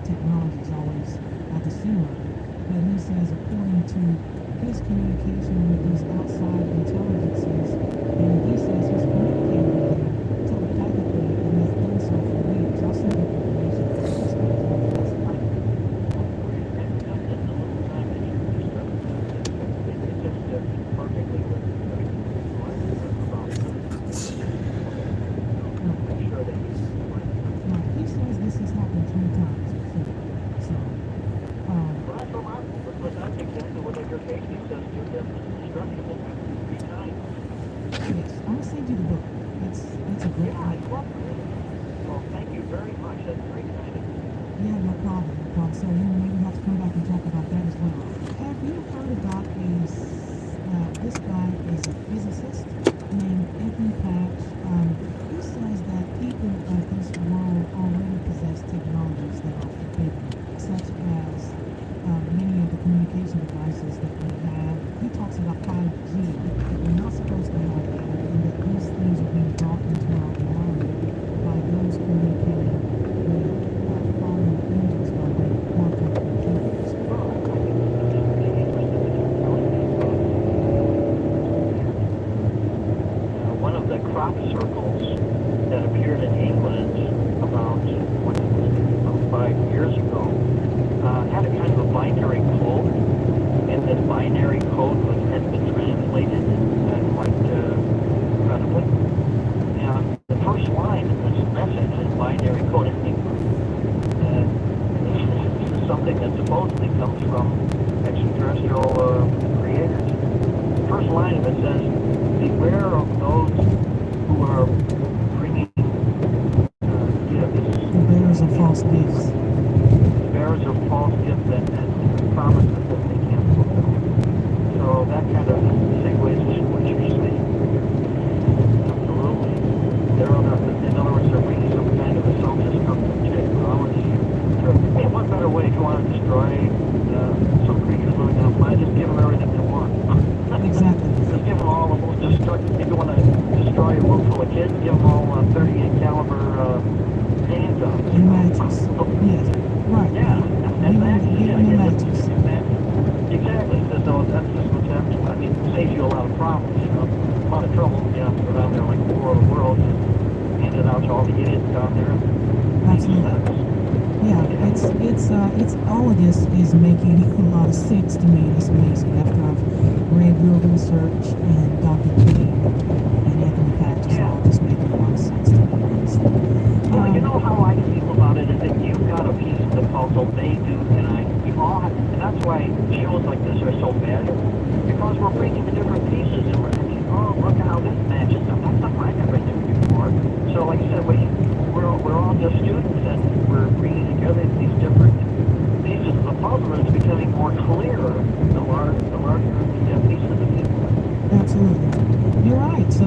technology is always at the center of it. But he says, according to his communication with these outside intelligences, and he says he's communicated with them telepathically and has done so for years. I'll send you the information for this guy. Now, he says this has happened 3 times before. So, yes, I'm gonna send you the book. It's a great book. Yeah, no problem, no problem. So you maybe have to come back and talk about that as well. Have you heard about this guy is a physicist named Anthony Patch? He says that people of this world already possess technologies that are forbidden, such as many of the communication devices that we have. He talks about 5G, that we're not supposed to have that, and that these things are being brought into our reality by those communicating with fallen angels by way of quantum computers. One of the crop circles that appeared in England about 5 years ago had a kind of a binary code, and this binary code had been translated quite incredibly. And the first line of this message is binary code in English. And this is something that supposedly comes from extraterrestrial creators. The first line of it says, "Beware of those who are bringing gifts." The bearers of false gifts. Bearers of false gifts and promises that they can't fulfill. So that kind of segues to what you're saying. Absolutely. In other words, they're bringing some kind of a self-destructive technology. Hey, what better way if you want to destroy some creatures living on the planet? Just give them everything they want. Exactly. Just give them all the most destructive. If you want to destroy a room full of kids, give them all 38 caliber handguns. And matches. Yes. Right. Yeah. Give them the matches. Exactly. So that's just what's happening. I mean, it saves you a lot of problems, a lot of trouble. You know, go down there like War of the Worlds and hand it out to all the idiots down there. Absolutely. Yeah, it's all of this is making a lot of sense to me. It's amazing after I've read your research and Dr. King and Anthony Patch. It's all just making a lot of sense to me, honestly. Well, you know how I feel about it is that you've got a piece of the puzzle, they do, and we all have, and that's why shows like this are so valuable, because we're bringing the different pieces and we're thinking, oh, look at how this matches up. That's something I never knew before. So, like I said, we're all just students, and we're bringing together these different pieces of the puzzle, and it's becoming more clear the larger the pieces of it. Absolutely. You're right. So,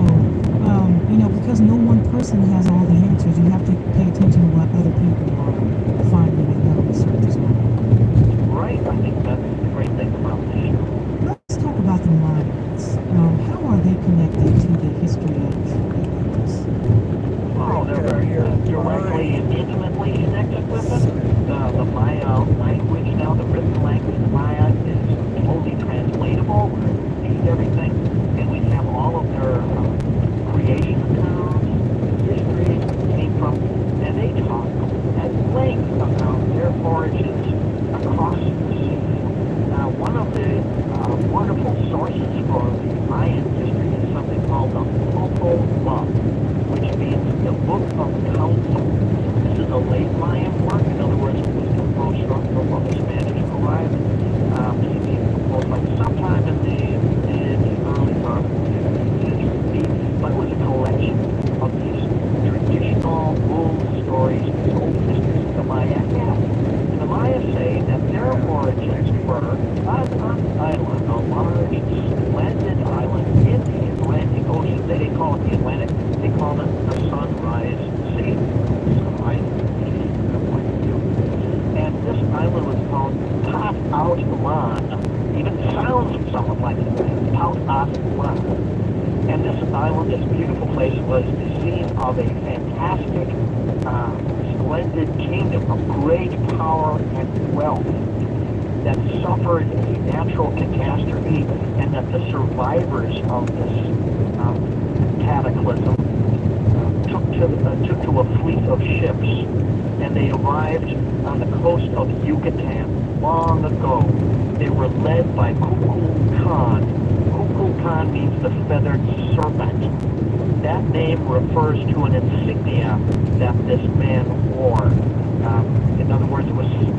because no one person has all the answers, you have to pay attention to what other people are finding in their research as well. Right. I think that's the great thing about this show. Let's talk about the Mayans. How are they connected to the history of Atlantis? Oh, they're very directly and intimately connected with it. The Maya language now, the written language of the Maya is totally translatable. We read everything, and we have all of their creation accounts, history came from, and they talk at length about their origins across the sea. One of the wonderful sources for the Mayan history is something called the Popol Vuh, which means the Book of Counsel. This is a late Mayan work. In other words, it was composed shortly before the Spanish arrived. This is being composed like sometime in the early part of the 15th century. But it was a collection of these traditional old stories, these old histories that the Maya had. And the Maya say that their origins were on an island, a large, splendid island in the Atlantic Ocean. They didn't call it the Atlantic, they called it the Sunrise Sea. Sunrise Sea, and this island was called Pat Outlan. Even sounds somewhat like it, Pat Outlan. And this island, this beautiful place, was the scene of a fantastic, splendid extended kingdom of great power and wealth that suffered a natural catastrophe, and that the survivors of this cataclysm took to a fleet of ships, and they arrived on the coast of Yucatan long ago. They were led by Kukulkan. Kukulkan means the feathered serpent. That name refers to an insignia that this man wore. In other words, it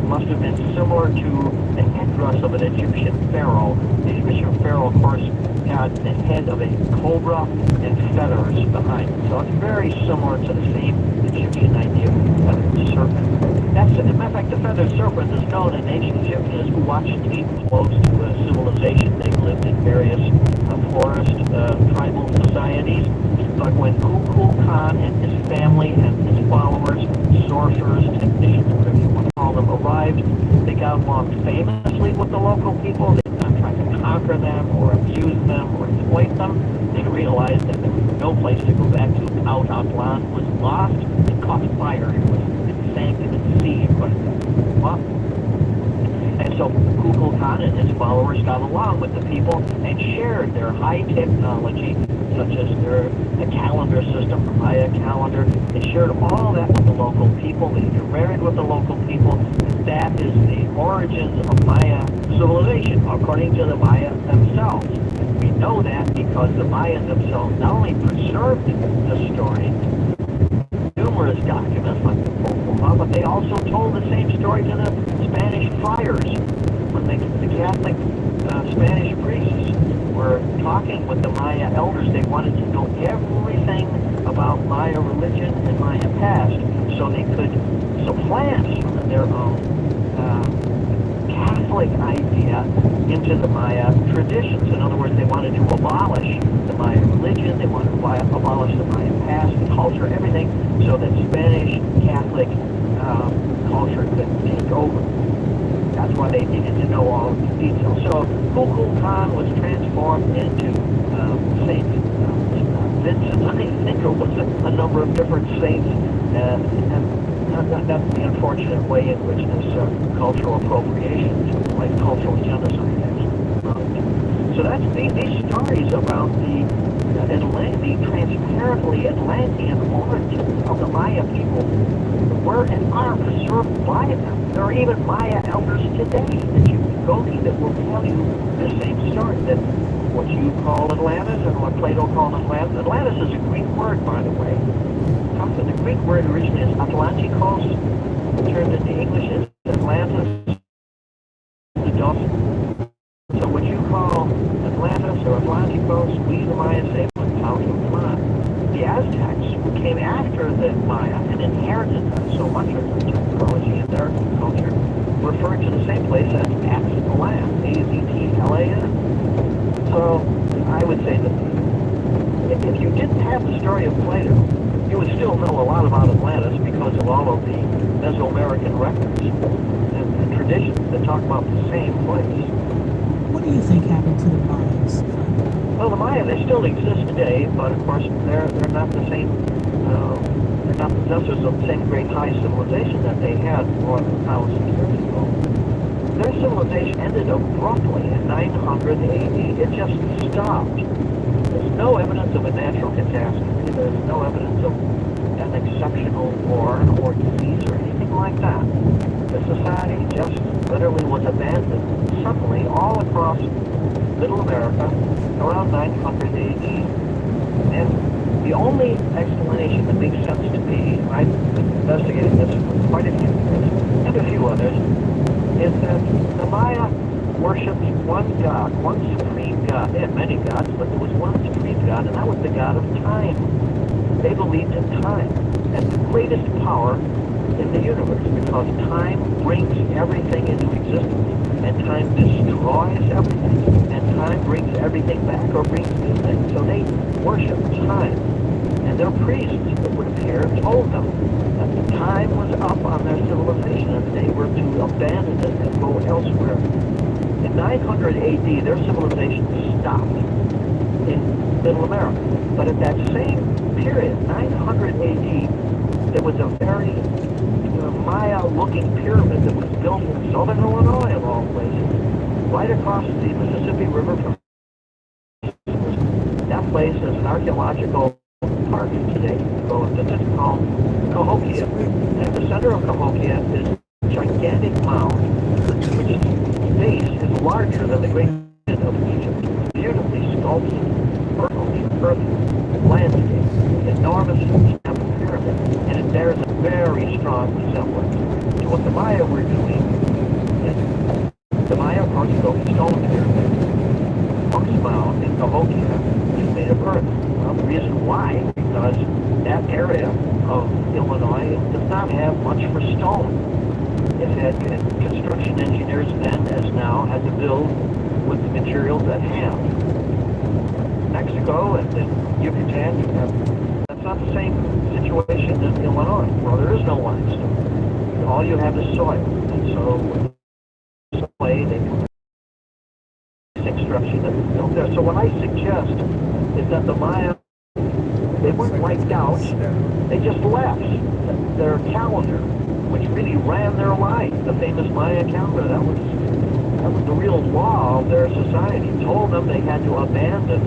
must have been similar to the headdress of an Egyptian pharaoh. The Egyptian pharaoh, of course, had the head of a cobra and feathers behind it. So it's very similar to the same Egyptian idea of the feathered serpent. As a matter of fact, the feathered serpent is known in ancient Egyptians who watched keep close to civilization. They lived in various forest tribal societies. But when Kukulkan and his family and his followers, sorcerers, technicians, whatever you want to call them, arrived, they got along famously with the local people. They did not try to conquer them or abuse them or exploit them. They realized that there was no place to go back to. Outland was lost. It caught fire. It sank in the sea, according to well, and so Kukulkan and his followers got along with the people and shared their high technology, such as the calendar system, the Maya calendar. They shared all that with the local people. They intermarried with the local people. And that is the origins of Maya civilization, according to the Maya themselves. We know that because the Mayans themselves not only preserved the story, numerous documents like the Popol, but they also told the same story to the Spanish friars. When the Catholic Spanish priests were talking with the Maya elders, they wanted to know everything about Maya religion and Maya past, so they could supplant their own Catholic idea into the Maya traditions. In other words, they wanted to abolish the Maya religion, they wanted to abolish the Maya past, the culture, everything, so that Spanish Catholic culture could take over. That's why they needed to know all of the details. So Kukulkan was transformed into Saint Vincent, I think, or was a number of different saints, and that's the unfortunate way in which this cultural appropriation, like cultural genocide, actually. So that's these stories about the transparently Atlantean origins of the Maya people were and are preserved by them. There are even Maya elders today that you can go to that will tell you the same story, that what you call Atlantis and what Plato called Atlantis. Atlantis is a Greek word, by the way. The Greek word originally is Atlantikos, turned into English is Atlantis. So what you call Atlantis or Atlantikos, we the Maya say was Tautopan. The Aztecs, who came after the Maya and inherited so much of their technology and their culture, referred to the same place as Aztlan, Aztlan. So I would say that if you didn't have the story of Plato, you would still know a lot about Atlantis because of all of the Mesoamerican records and traditions that talk about the same place. What do you think happened to the Mayans? Well, the Maya, they still exist today, but of course they're not the same, they're not possessors of the same great high civilization that they had more than 1,000 years ago. Their civilization ended abruptly in 900 AD. It just stopped. There's no evidence of a natural catastrophe. There's no evidence of an exceptional war or disease or anything like that. The society just literally was abandoned suddenly all across Middle America around 900 AD. And the only explanation that makes sense to me, I've been investigating this for quite a few years, and a few others, is that the Maya worshipped one god, one supreme god. They had many gods, but there was one supreme god, and that was the god of time. They believed in time as the greatest power in the universe, because time brings everything into existence, and time destroys everything, and time brings everything back or brings new things. So they worshipped time, and their priests, it would appear, told them that the time was up on their civilization and they were to abandon it and go elsewhere. In 900 AD, their civilization stopped in Middle America. But at that same period, 900 AD, there was a very Maya-looking pyramid that was built in southern Illinois, of all places, right across the Mississippi River from that place is an archaeological park today. So it's called Cahokia. And at the center of Cahokia is a gigantic mound, which base is larger than the Great Pyramid of Egypt. Beautifully sculpted, earth landscape, enormous pyramid, and it bears a very strong resemblance to what the Maya were doing. The Maya, of course, built the stone pyramid. Monk's Mound in Cahokia is made of earth. Well, the reason why, because that area of Illinois does not have much for stone. It had construction engineers then, as now, had to build with the materials at hand. Mexico and Yucatan, that's not the same situation in Illinois. Well, there is no limestone. All you have is soil. And so, some way they construction that was built there. So what I suggest is that the Maya, they weren't wiped out, they just left their calendar, which really ran their life. The famous Maya calendar, that was the real law of their society. Told them they had to abandon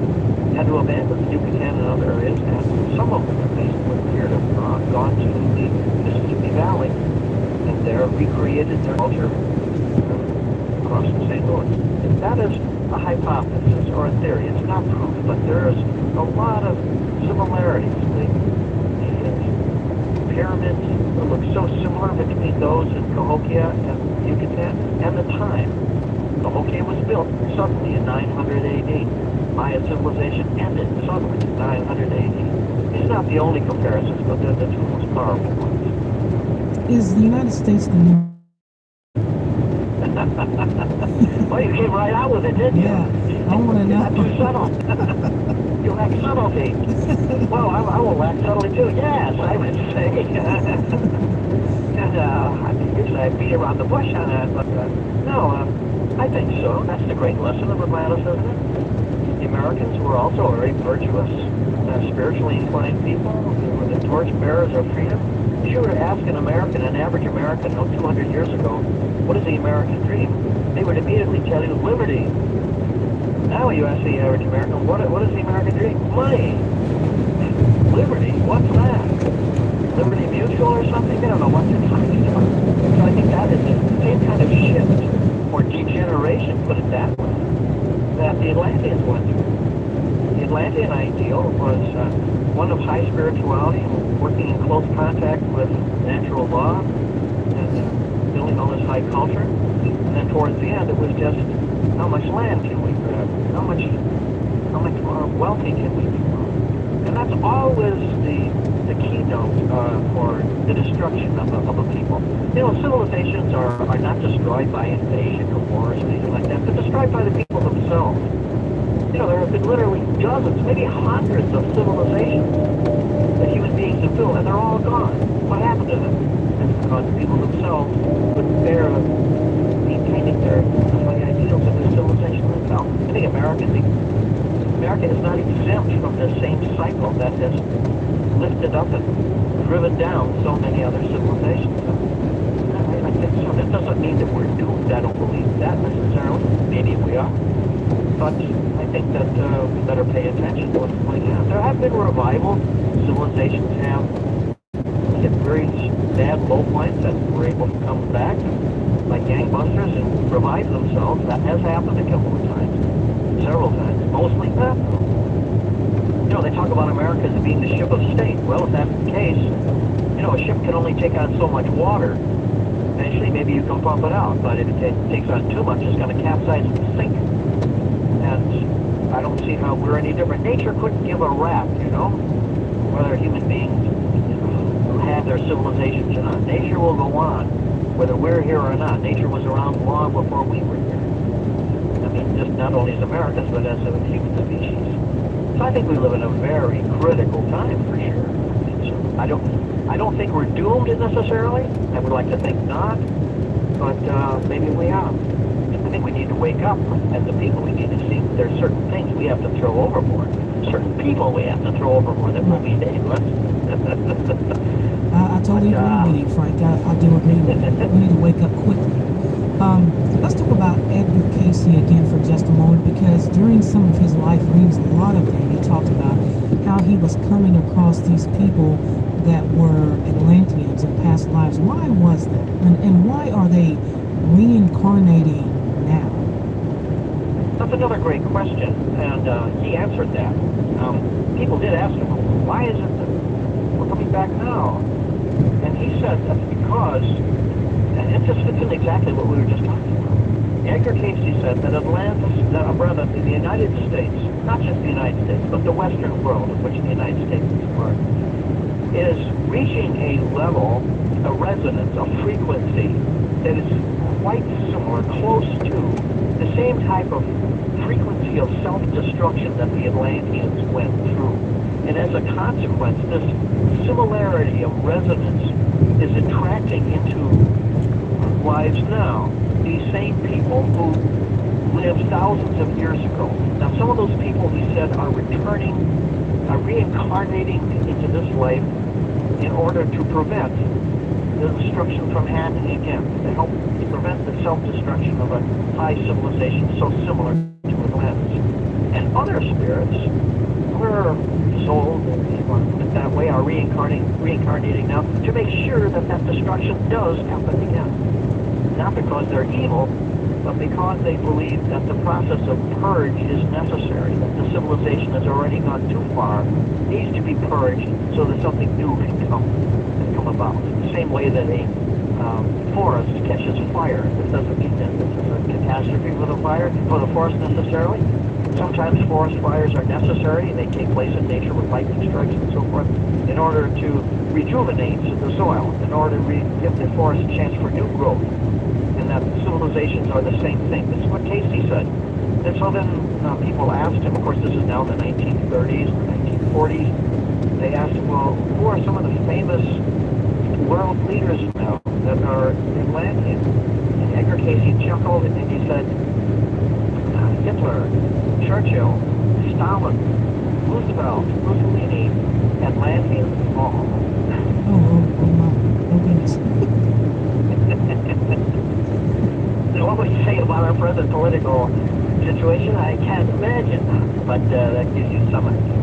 the Yucatan and other areas, and some of them at least would appear to have gone to the Mississippi Valley, and there recreated their culture across the St. Louis. That is a hypothesis or a theory. It's not proof, but there's a lot of similarities. The pyramids look so similar between those in Cahokia and Yucatan, and the time. Cahokia was built suddenly in 900 AD. Maya civilization ended suddenly in 900 AD. These are not the only comparisons, but they're the two most powerful ones. Is the United States the North? Well, you came right out with it, didn't you? Yeah, I want to know. Not too subtle. You lack subtlety. Well, I will lack subtlety too. Yes, I would say. And usually I beat around the bush on that, but no, I think so. That's the great lesson of Atlantis, isn't it? The Americans were also very virtuous, spiritually inclined people. They were the torchbearers of freedom. If you were to ask an average American, 200 years ago, what is the American dream? They would immediately tell you liberty. Now you ask the average American, what is the American dream? Money. Liberty? What's that? Liberty Mutual or something? They don't know what they're talking about. So I think that is the same kind of shift or degeneration, put it that way, that the Atlanteans went through. The Atlantean ideal was one of high spirituality, working in close contact with natural law, and building all this high culture. And then towards the end, it was just how much land can we grab? How much wealthy can we become? And that's always the keynote for the destruction of a people. Civilizations are not destroyed by invasion or wars or anything like that. They're destroyed by the people themselves. There have been literally dozens, maybe hundreds of civilizations that human beings have built, and they're all gone. What happened to them? It's because the people themselves couldn't bear maintaining their high ideals of the civilization themselves. I think America is not exempt from the same cycle that has lifted up and driven down so many other civilizations. I think so. That doesn't mean that we're doomed. I don't believe that necessarily. Maybe we are. But I think that we better pay attention to what's going on. There have been revival. Civilizations have hit very bad low points and were able to come back like gangbusters and revive themselves. That has happened a couple of times. Several times. Mostly not. They talk about America as being the ship of state. Well, if that's the case, a ship can only take on so much water. Eventually, maybe you can pump it out. But if it takes on too much, it's going to capsize and sink. And I don't see how we're any different. Nature couldn't give a rap, whether human beings have their civilizations or not. Nature will go on, whether we're here or not. Nature was around long before we were here. Just not only as Americans, but as a human species. So I think we live in a very critical time, for sure. I don't think we're doomed necessarily. I would like to think not, but maybe we are. I think we need to wake up as a people. We need to see that there's certain things we have to throw overboard. Certain people we have to throw overboard that will be dangerous. I totally But, agree with you, Frank. I do agree with you. We need to wake up quickly. Let's talk about Edgar Casey again for just a moment, because during some of his life readings, a lot of them, he talked about how he was coming across these people that were Atlanteans in past lives. Why was that? And why are they reincarnating now? that's another great question, and he answered that. People did ask him, well, why is it that we're coming back now? And he said that's because, and it just fits in exactly what we were just talking about. Edgar Casey said that Atlantis, rather the United States, not just the United States, but the Western world, of which the United States is part, is reaching a level, a resonance, a frequency that is quite similar, close to the same type of frequency of self-destruction that the Atlanteans went through. And as a consequence, this similarity of resonance is attracting into our lives now these same people who lived thousands of years ago. Now, some of those people, he said, are returning, are reincarnating into this life in order to prevent the destruction from happening again, to help to prevent the self-destruction of a high civilization so similar to Atlantis. And other spirits, other souls, if you want to put it that way, are reincarnating now to make sure that that destruction does happen again. Not because they're evil, but because they believe that the process of purge is necessary, that the civilization has already gone too far, needs to be purged so that something new can come about. The same way that a forest catches fire. This doesn't mean that this is a catastrophe for the forest necessarily. Sometimes forest fires are necessary. They take place in nature with lightning strikes and so forth in order to rejuvenate the soil, in order to give the forest a chance for new growth. And that civilizations are the same thing. This is what Casey said. And so then people asked him, of course this is now the 1930s, the 1940s, they asked him, well, who are some of the famous world leaders now that are Atlantean? And Edgar Casey chuckled and he said, Hitler, Churchill, Stalin, Roosevelt, Mussolini, Atlantean, all. Oh my, oh goodness. So what would you say about our present political situation? I can't imagine, but that gives you some idea.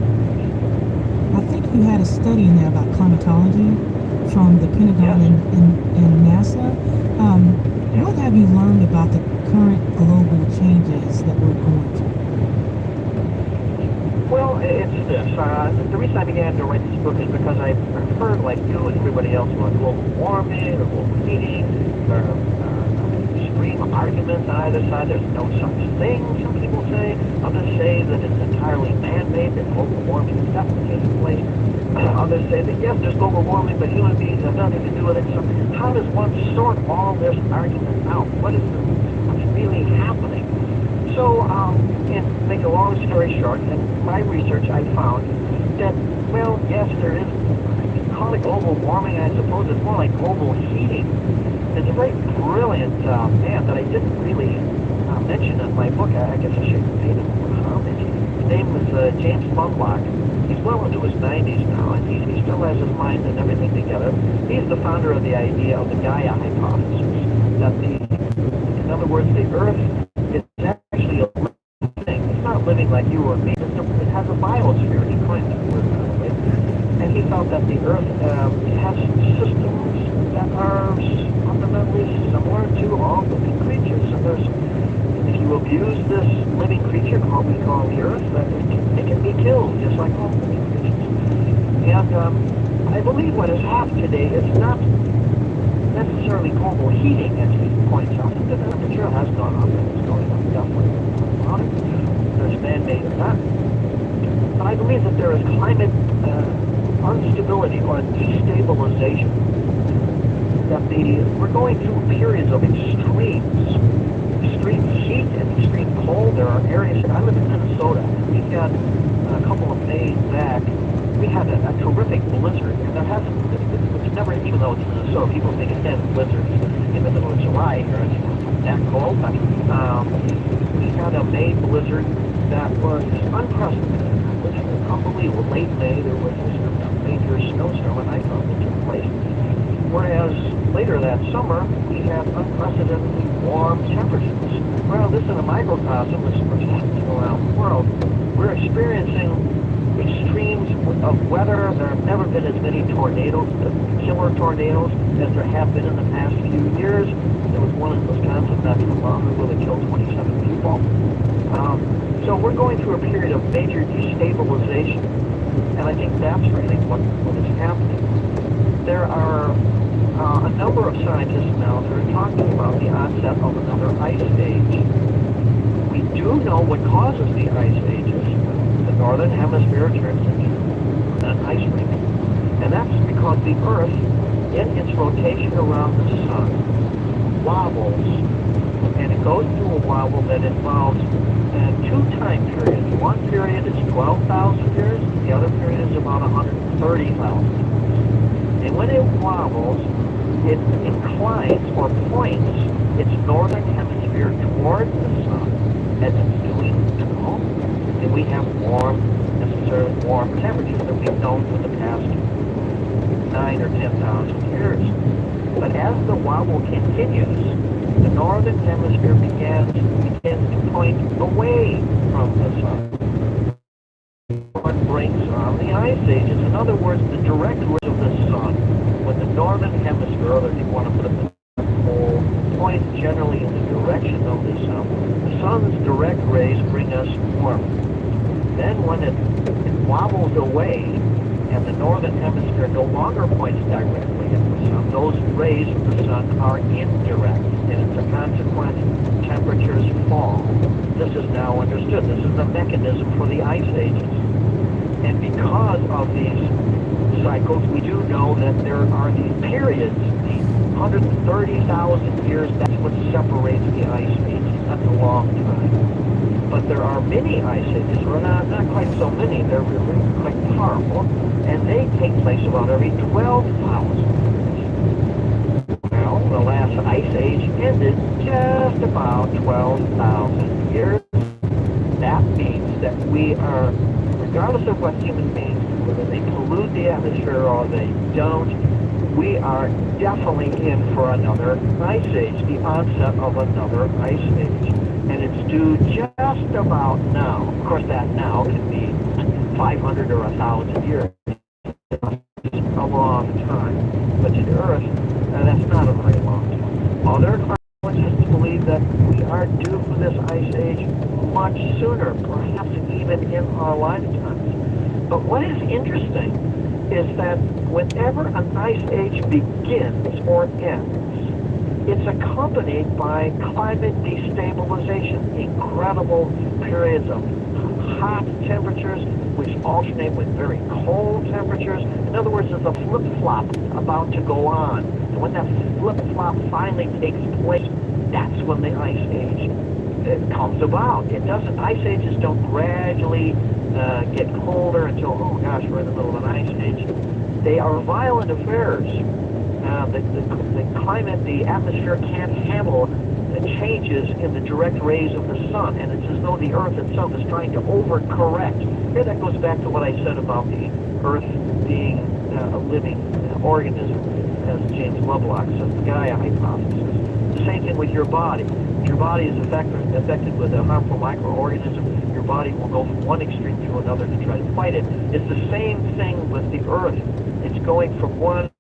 I think you had a study in there about climatology from the Pentagon and NASA. What have you learned about the current global changes that we're going through? Well, it's this. The reason I began to write this book is because I've heard, like you and everybody else, about global warming or global heating, or extreme arguments on either side. There's no such thing, some people say. Others say that it's entirely man-made, that global warming is definitely taking place. Others say that, yes, there's global warming, but human beings have nothing to do with it. So how does one sort all this argument out? What's really happening? So, in make a long story short, in my research I found that, well, yes, there is, you can call it global warming, I suppose it's more like global heating. There's a very brilliant man that I didn't really mention in my book. I guess I should have made him mention. His name was James Lovelock. He's well into his 90s now, and he still has his mind and everything together. He's the founder of the idea of the Gaia hypothesis, that in other words, the Earth is actually a living thing. It's not living like you or me. It has a biosphere, he coined that word, by the way. And he felt that the Earth has systems that are fundamentally similar to all living creatures. And if you abuse this living creature, we call the Earth, it can be killed, just like all living creatures. And I believe what has happened today is not necessarily global heating, as he points out. The temperature has gone up, and it's going up definitely on it. There's man-made of that. But I believe that there is climate instability or destabilization. That we're going through periods of extreme heat and extreme cold. There are areas, I live in Minnesota, and we've got a couple of days back, we had a terrific blizzard, and it's never, even though it's Minnesota, people think it's dead blizzards in the middle of July here, it's not that cold, but we had a May blizzard that was unprecedented. It was unbelievable. Late May, there was a major snowstorm, and I thought it took place. Whereas later that summer, we had unprecedentedly warm temperatures. Well, this is a microcosm, this is what's happening around the world. We're experiencing extremes of weather. There have never been as many tornadoes, similar tornadoes, as there have been in the past few years. There was one in Wisconsin not too long ago that killed 27 people. So we're going through a period of major destabilization, and I think that's really what is happening. There are a number of scientists now that are talking about the onset of another ice age. We do know what causes the ice ages. The northern hemisphere turns into an ice rink. And that's because the Earth, in its rotation around the sun, wobbles. And it goes through a wobble that involves two time periods. One period is 12,000 years, the other period is about 130,000 years. And when it wobbles, it inclines or points its northern hemisphere toward the sun, as it's doing now. And we have necessarily warm temperatures that we've known for the past 9 or 10,000 years. But as the wobble continues, the northern hemisphere begins to point away from the sun. What brings on the ice ages? In other words, the direct rays of the sun, when the northern hemisphere, or if you want to put it in the pole, points generally in the direction of the sun's direct rays bring us warmth. Then when it wobbles away, and the northern hemisphere no longer points directly at the sun, those rays of the sun are indirect, and as a consequence, temperatures fall. This is now understood. This is the mechanism for the ice ages. And because of these cycles, we do know that there are these periods, the 130,000 years, that's what separates the ice ages. That's a long time. But there are many ice ages, or not quite so many, they're really quite powerful, and they take place about every 12,000 years. Well, the last ice age ended just about 12,000 years. That means that we are, regardless of what human beings do, whether they pollute the atmosphere or they don't, we are definitely in for another ice age, the onset of another ice age. And it's due just about now. Of course, that now can be 500 or 1,000 years. It's a long time. But to the Earth, that's not a very long time. Other scientists believe that we are due for this ice age much sooner, perhaps even in our lifetimes. But what is interesting is that whenever an ice age begins or ends, it's accompanied by climate destabilization, incredible periods of hot temperatures which alternate with very cold temperatures. In other words, there's a flip-flop about to go on. And when that flip-flop finally takes place, that's when the ice age comes about. It doesn't, ice ages don't gradually get colder until, oh gosh, we're in the middle of an ice age. They are violent affairs. The climate, the atmosphere can't handle the changes in the direct rays of the sun, and it's as though the Earth itself is trying to overcorrect. Here that goes back to what I said about the Earth being a living organism, as James Lovelock says, the Gaia hypothesis. The same thing with your body. If your body is affected with a harmful microorganism, your body will go from one extreme to another to try to fight it. It's the same thing with the Earth. It's going from one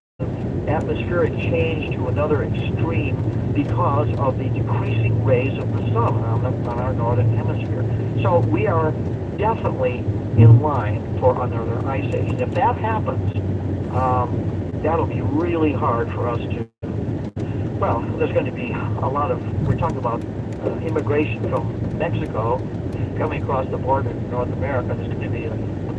atmospheric change to another extreme because of the decreasing rays of the sun on our northern hemisphere. So we are definitely in line for another ice age. And if that happens, that'll be really hard for us to, well, there's going to be a lot of, we're talking about immigration from Mexico coming across the border to North America. There's going to be a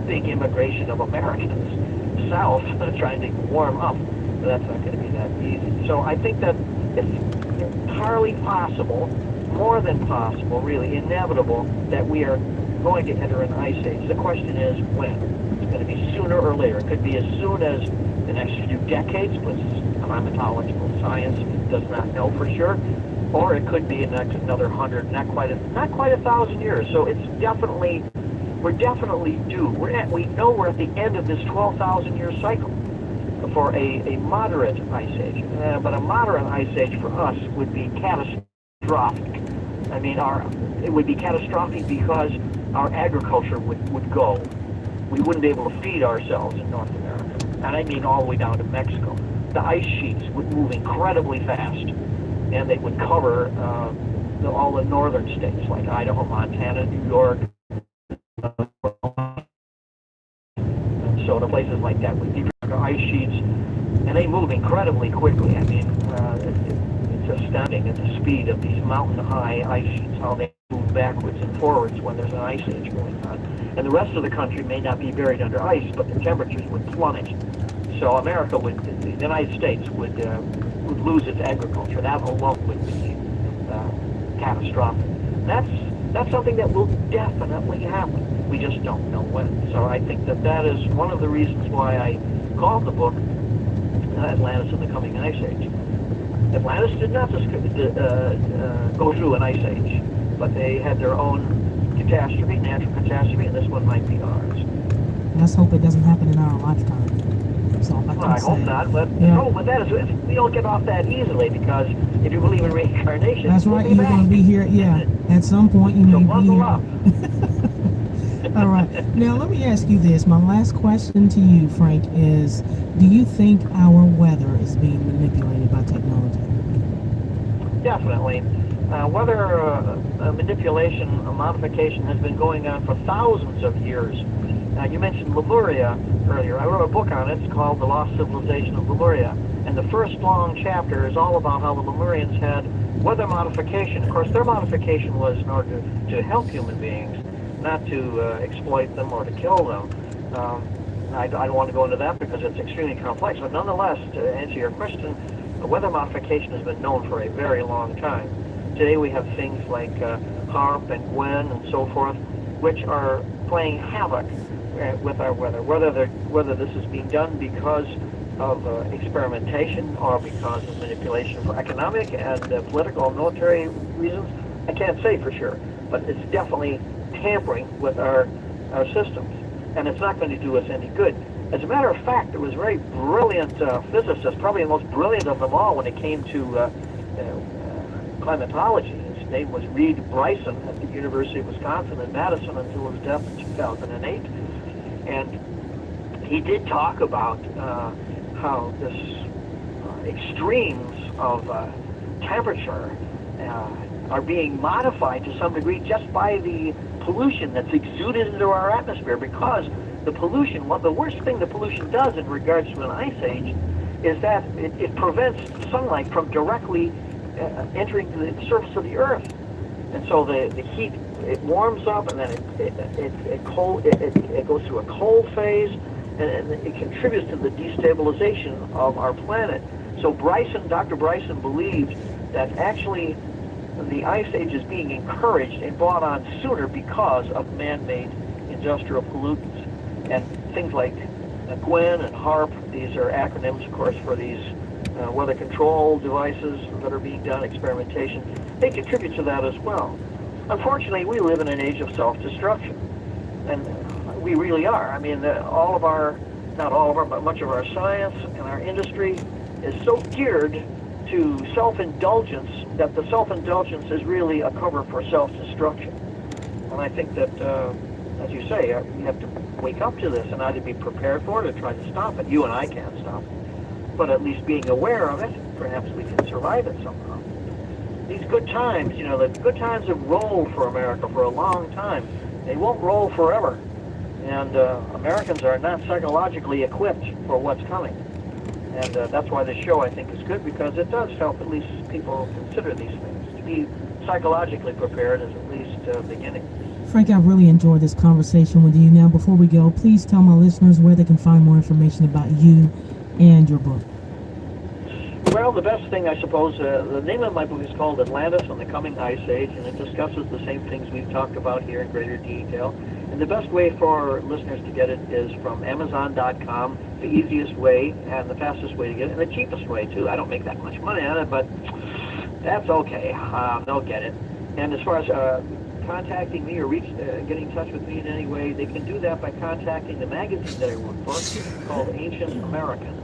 big immigration of Americans south trying to warm up. So that's not going to be that easy. So I think that it's entirely possible, more than possible, really inevitable, that we are going to enter an ice age. The question is when. It's going to be sooner or later. It could be as soon as the next few decades, but climatological science does not know for sure, or it could be another 100, not quite 1,000 years. So it's definitely, we're definitely due. We know we're at the end of this 12,000 year cycle. for a moderate ice age. But a moderate ice age for us would be catastrophic. I mean, it would be catastrophic because our agriculture would go. We wouldn't be able to feed ourselves in North America. And I mean all the way down to Mexico. The ice sheets would move incredibly fast, and they would cover all the northern states like Idaho, Montana, New York, Minnesota, places like that with deep ice sheets, and they move incredibly quickly. I mean, it's astounding at the speed of these mountain-high ice sheets, how they move backwards and forwards when there's an ice age going on. And the rest of the country may not be buried under ice, but the temperatures would plummet. So America the United States would lose its agriculture. That alone would be catastrophic. That's something that will definitely happen. We just don't know when. So I think that is one of the reasons why I called the book Atlantis and the Coming Ice Age. Atlantis did not go through an ice age, but they had their own catastrophe, natural catastrophe, and this one might be ours. Let's hope it doesn't happen in our lifetime. So I hope not, but we don't get off that easily, because if you believe in reincarnation, that's right. You're going to be here. Yeah, at some point you may be here. All right. Now let me ask you this. My last question to you, Frank, is: do you think our weather is being manipulated by technology? Definitely. Weather manipulation, modification has been going on for thousands of years. You mentioned Lemuria earlier. I wrote a book on it. It's called The Lost Civilization of Lemuria. And the first long chapter is all about how the Lemurians had weather modification. Of course, their modification was in order to help human beings, not to exploit them or to kill them. I don't want to go into that because it's extremely complex. But nonetheless, to answer your question, weather modification has been known for a very long time. Today we have things like HAARP and GWEN and so forth, which are playing havoc with our weather. Whether this is being done because of experimentation or because of manipulation for economic and political and military reasons, I can't say for sure. But it's definitely tampering with our systems, and it's not going to do us any good. As a matter of fact, there was a very brilliant physicist, probably the most brilliant of them all when it came to climatology. His name was Reed Bryson at the University of Wisconsin in Madison until his death in 2008. And he did talk about how this extremes of temperature are being modified to some degree just by the pollution that's exuded into our atmosphere, because the pollution, the worst thing the pollution does in regards to an ice age is that it prevents sunlight from directly entering the surface of the Earth. And so the heat, it warms up, and then it goes through a cold phase, and it contributes to the destabilization of our planet. So Dr. Bryson believed that actually the ice age is being encouraged and brought on sooner because of man-made industrial pollutants. And things like GWEN and HAARP, these are acronyms, of course, for these weather control devices that are being done, experimentation. They contribute to that as well. Unfortunately, we live in an age of self-destruction, and we really are. I mean, not all of our, but much of our science and our industry is so geared to self-indulgence that the self-indulgence is really a cover for self-destruction. And I think that, as you say, you have to wake up to this and either be prepared for it or try to stop it. You and I can't stop it, but at least being aware of it, perhaps we can survive it somehow. These good times, the good times have rolled for America for a long time. They won't roll forever. And Americans are not psychologically equipped for what's coming. And that's why this show, I think, is good, because it does help at least people consider these things. To be psychologically prepared is at least a beginning. Frank, I really enjoyed this conversation with you. Now, before we go, please tell my listeners where they can find more information about you and your book. Well, the best thing, I suppose, the name of my book is called Atlantis and the Coming Ice Age, and it discusses the same things we've talked about here in greater detail. And the best way for listeners to get it is from Amazon.com, the easiest way and the fastest way to get it, and the cheapest way, too. I don't make that much money on it, but that's okay. They'll get it. And as far as contacting me or getting in touch with me in any way, they can do that by contacting the magazine that I work for. It's called Ancient American.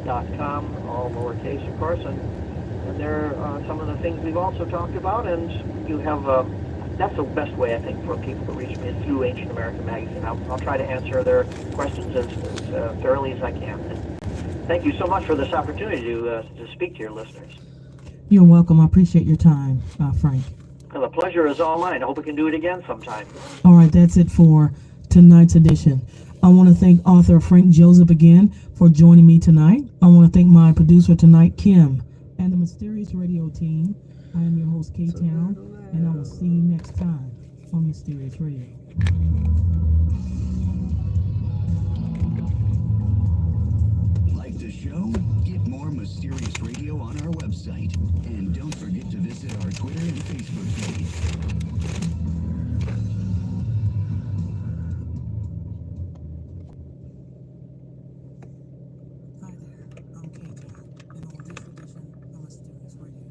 www.spiegel.com, all lowercase, of course, and there are some of the things we've also talked about, and you have, that's the best way, I think, for people to reach me is through Ancient American Magazine. I'll try to answer their questions as thoroughly as I can. And thank you so much for this opportunity to speak to your listeners. You're welcome. I appreciate your time, Frank. Well, the pleasure is all mine. I hope we can do it again sometime. All right, that's it for tonight's edition. I want to thank author Frank Joseph again for joining me tonight. I want to thank my producer tonight, Kim, and the Mysterious Radio team. I am your host, K-Town, and I will see you next time on Mysterious Radio. Like the show? Get more Mysterious Radio on our website. And don't forget to visit our Twitter and Facebook page. Hi there, I'm K-Town, and on this edition of Mysterious Radio.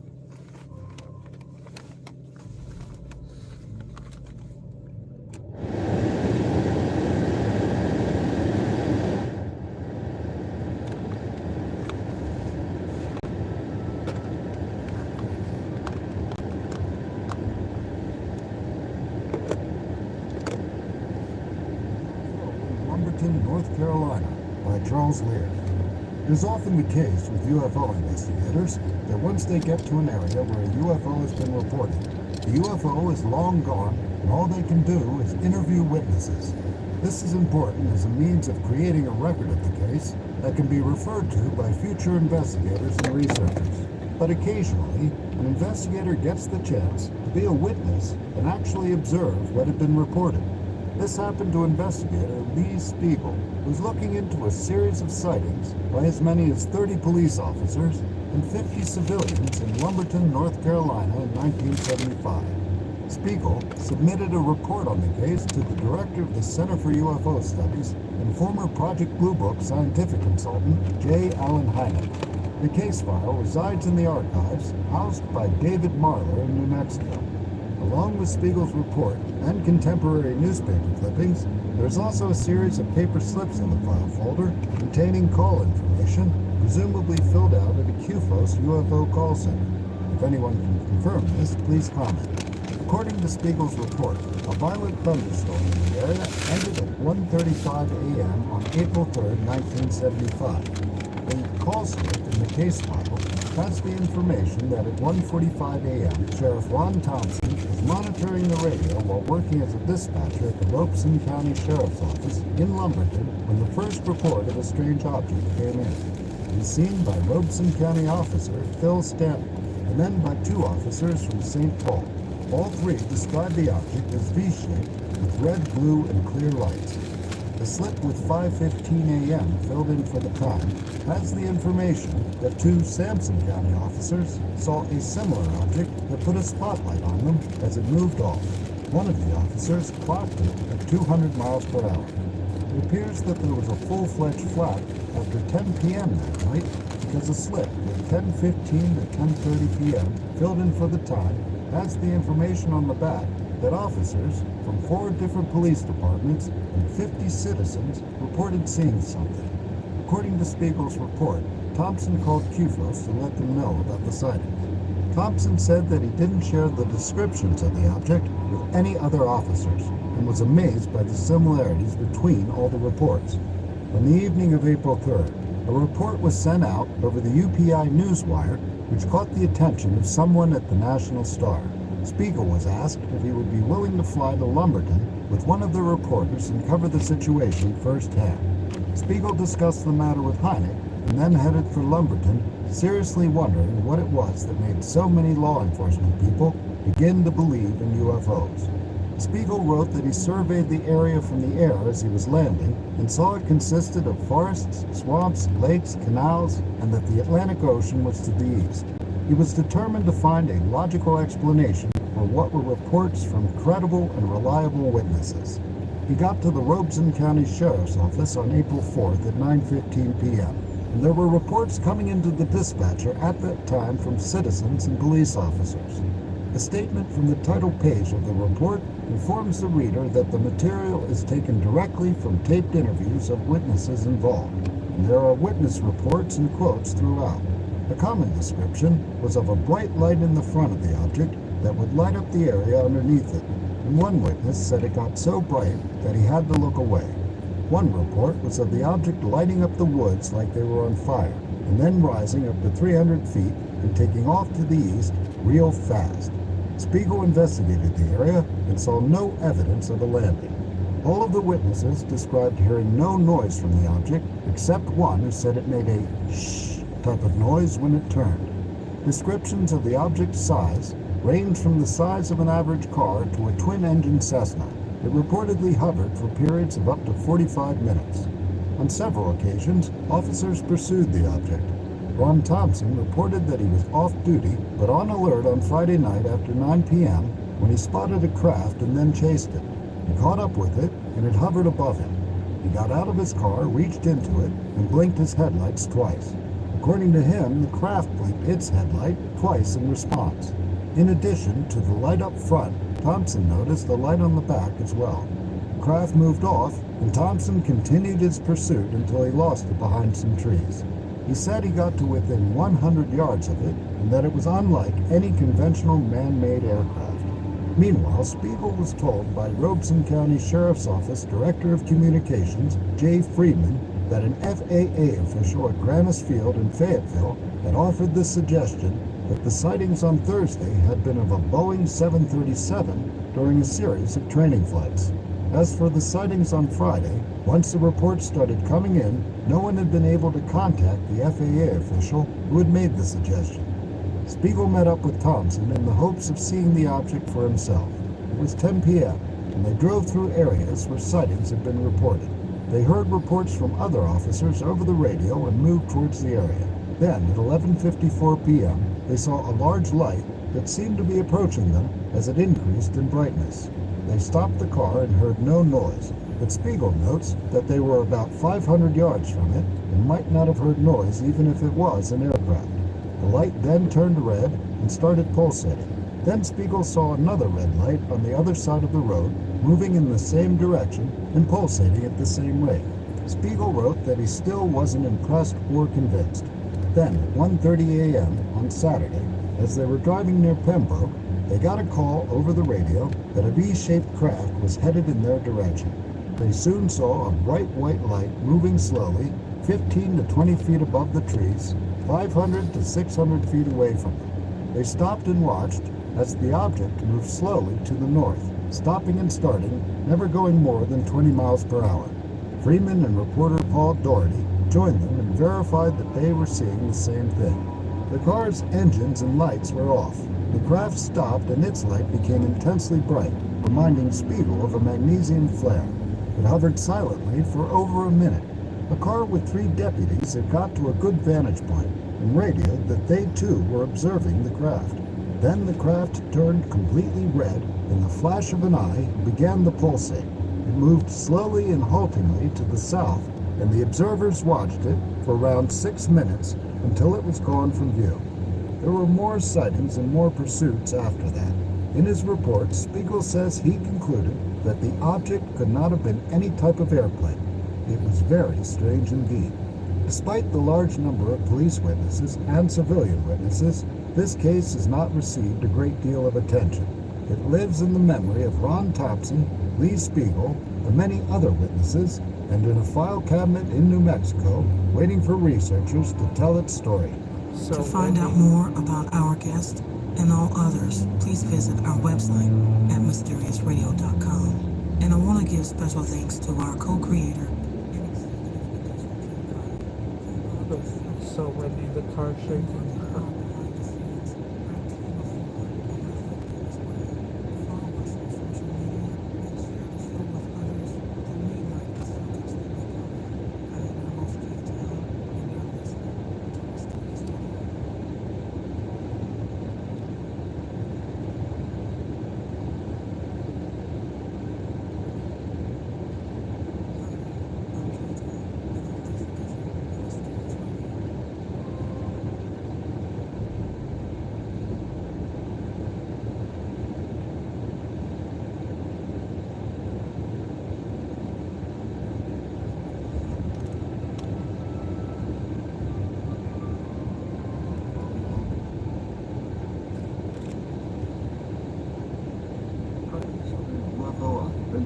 Lumberton, North Carolina, by Charles Lear. It is often the case with UFO investigators that once they get to an area where a UFO has been reported, the UFO is long gone and all they can do is interview witnesses. This is important as a means of creating a record of the case that can be referred to by future investigators and researchers. But occasionally, an investigator gets the chance to be a witness and actually observe what had been reported. This happened to investigator Lee Spiegel, who was looking into a series of sightings by as many as 30 police officers and 50 civilians in Lumberton, North Carolina in 1975. Spiegel submitted a report on the case to the director of the Center for UFO Studies and former Project Blue Book scientific consultant J. Allen Hynek. The case file resides in the archives housed by David Marler in New Mexico. Along with Spiegel's report and contemporary newspaper clippings, there's also a series of paper slips in the file folder containing call information, presumably filled out at a QFOS UFO call center. If anyone can confirm this, please comment. According to Spiegel's report, a violent thunderstorm in the area ended at 1:35 a.m. on April 3, 1975. The call slip in the case file has the information that at 1:45 a.m., Sheriff Ron Thompson was monitoring the radio while working as a dispatcher at the Robeson County Sheriff's Office in Lumberton when the first report of a strange object came in. It was seen by Robeson County officer Phil Stanton, and then by two officers from St. Paul. All three described the object as V-shaped with red, blue, and clear lights. The slip with 5:15 a.m. filled in for the time has the information that two Sampson County officers saw a similar object that put a spotlight on them as it moved off. One of the officers clocked it at 200 miles per hour. It appears that there was a full-fledged flap after 10 p.m. that night because a slip with 10:15 to 10:30 p.m. filled in for the time has the information on the back that officers from 4 different police departments and 50 citizens reported seeing something. According to Spiegel's report, Thompson called QFOS to let them know about the sighting. Thompson said that he didn't share the descriptions of the object with any other officers and was amazed by the similarities between all the reports. On the evening of April 3rd, a report was sent out over the UPI Newswire which caught the attention of someone at the National Star. Spiegel was asked if he would be willing to fly to Lumberton with one of the reporters and cover the situation firsthand. Spiegel discussed the matter with Hynek and then headed for Lumberton, seriously wondering what it was that made so many law enforcement people begin to believe in UFOs. Spiegel wrote that he surveyed the area from the air as he was landing and saw it consisted of forests, swamps, lakes, canals, and that the Atlantic Ocean was to the east. He was determined to find a logical explanation for what were reports from credible and reliable witnesses. He got to the Robeson County Sheriff's Office on April 4th at 9:15 p.m., and there were reports coming into the dispatcher at that time from citizens and police officers. A statement from the title page of the report informs the reader that the material is taken directly from taped interviews of witnesses involved. and there are witness reports and quotes throughout. A common description was of a bright light in the front of the object that would light up the area underneath it, and one witness said it got so bright that he had to look away. One report was of the object lighting up the woods like they were on fire, and then rising up to 300 feet and taking off to the east real fast. Spiegel investigated the area and saw no evidence of a landing. All of the witnesses described hearing no noise from the object, except one who said it made a shh type of noise when it turned. Descriptions of the object's size ranged from the size of an average car to a twin-engine Cessna. It reportedly hovered for periods of up to 45 minutes. On several occasions, officers pursued the object. Ron Thompson reported that he was off-duty but on alert on Friday night after 9 p.m. when he spotted a craft and then chased it. He caught up with it, and it hovered above him. He got out of his car, reached into it, and blinked his headlights twice. According to him, the craft blinked its headlight twice in response. In addition to the light up front, Thompson noticed the light on the back as well. The craft moved off, and Thompson continued his pursuit until he lost it behind some trees. He said he got to within 100 yards of it, and that it was unlike any conventional man-made aircraft. Meanwhile, Spiegel was told by Robeson County Sheriff's Office Director of Communications, Jay Freeman, that an FAA official at Granis Field in Fayetteville had offered the suggestion that the sightings on Thursday had been of a Boeing 737 during a series of training flights. As for the sightings on Friday, once the reports started coming in, no one had been able to contact the FAA official who had made the suggestion. Spiegel met up with Thompson in the hopes of seeing the object for himself. It was 10 p.m., and they drove through areas where sightings had been reported. They heard reports from other officers over the radio and moved towards the area. Then, at 11:54 p.m., they saw a large light that seemed to be approaching them as it increased in brightness. They stopped the car and heard no noise, but Spiegel notes that they were about 500 yards from it and might not have heard noise even if it was an aircraft. The light then turned red and started pulsating. Then Spiegel saw another red light on the other side of the road, moving in the same direction and pulsating at the same rate. Spiegel wrote that he still wasn't impressed or convinced. Then, at 1:30 a.m. on Saturday, as they were driving near Pembroke, they got a call over the radio that a V-shaped craft was headed in their direction. They soon saw a bright white light moving slowly, 15 to 20 feet above the trees, 500 to 600 feet away from them. They stopped and watched as the object moved slowly to the north, stopping and starting, never going more than 20 miles per hour. Freeman and reporter Paul Doherty joined them and verified that they were seeing the same thing. The car's engines and lights were off. The craft stopped and its light became intensely bright, reminding Spiegel of a magnesium flare. It hovered silently for over a minute. A car with 3 deputies had got to a good vantage point and radioed that they too were observing the craft. Then the craft turned completely red in the flash of an eye and began to pulsate. It moved slowly and haltingly to the south, and the observers watched it for around 6 minutes until it was gone from view. There were more sightings and more pursuits after that. In his report, Spiegel says he concluded that the object could not have been any type of airplane. It was very strange indeed. Despite the large number of police witnesses and civilian witnesses, this case has not received a great deal of attention. It lives in the memory of Ron Thompson, Lee Spiegel, and many other witnesses, and in a file cabinet in New Mexico, waiting for researchers to tell its story. To find out more about our guest and all others, please visit our website at mysteriousradio.com. And I want to give special thanks to our co-creator. So windy, the car shaking.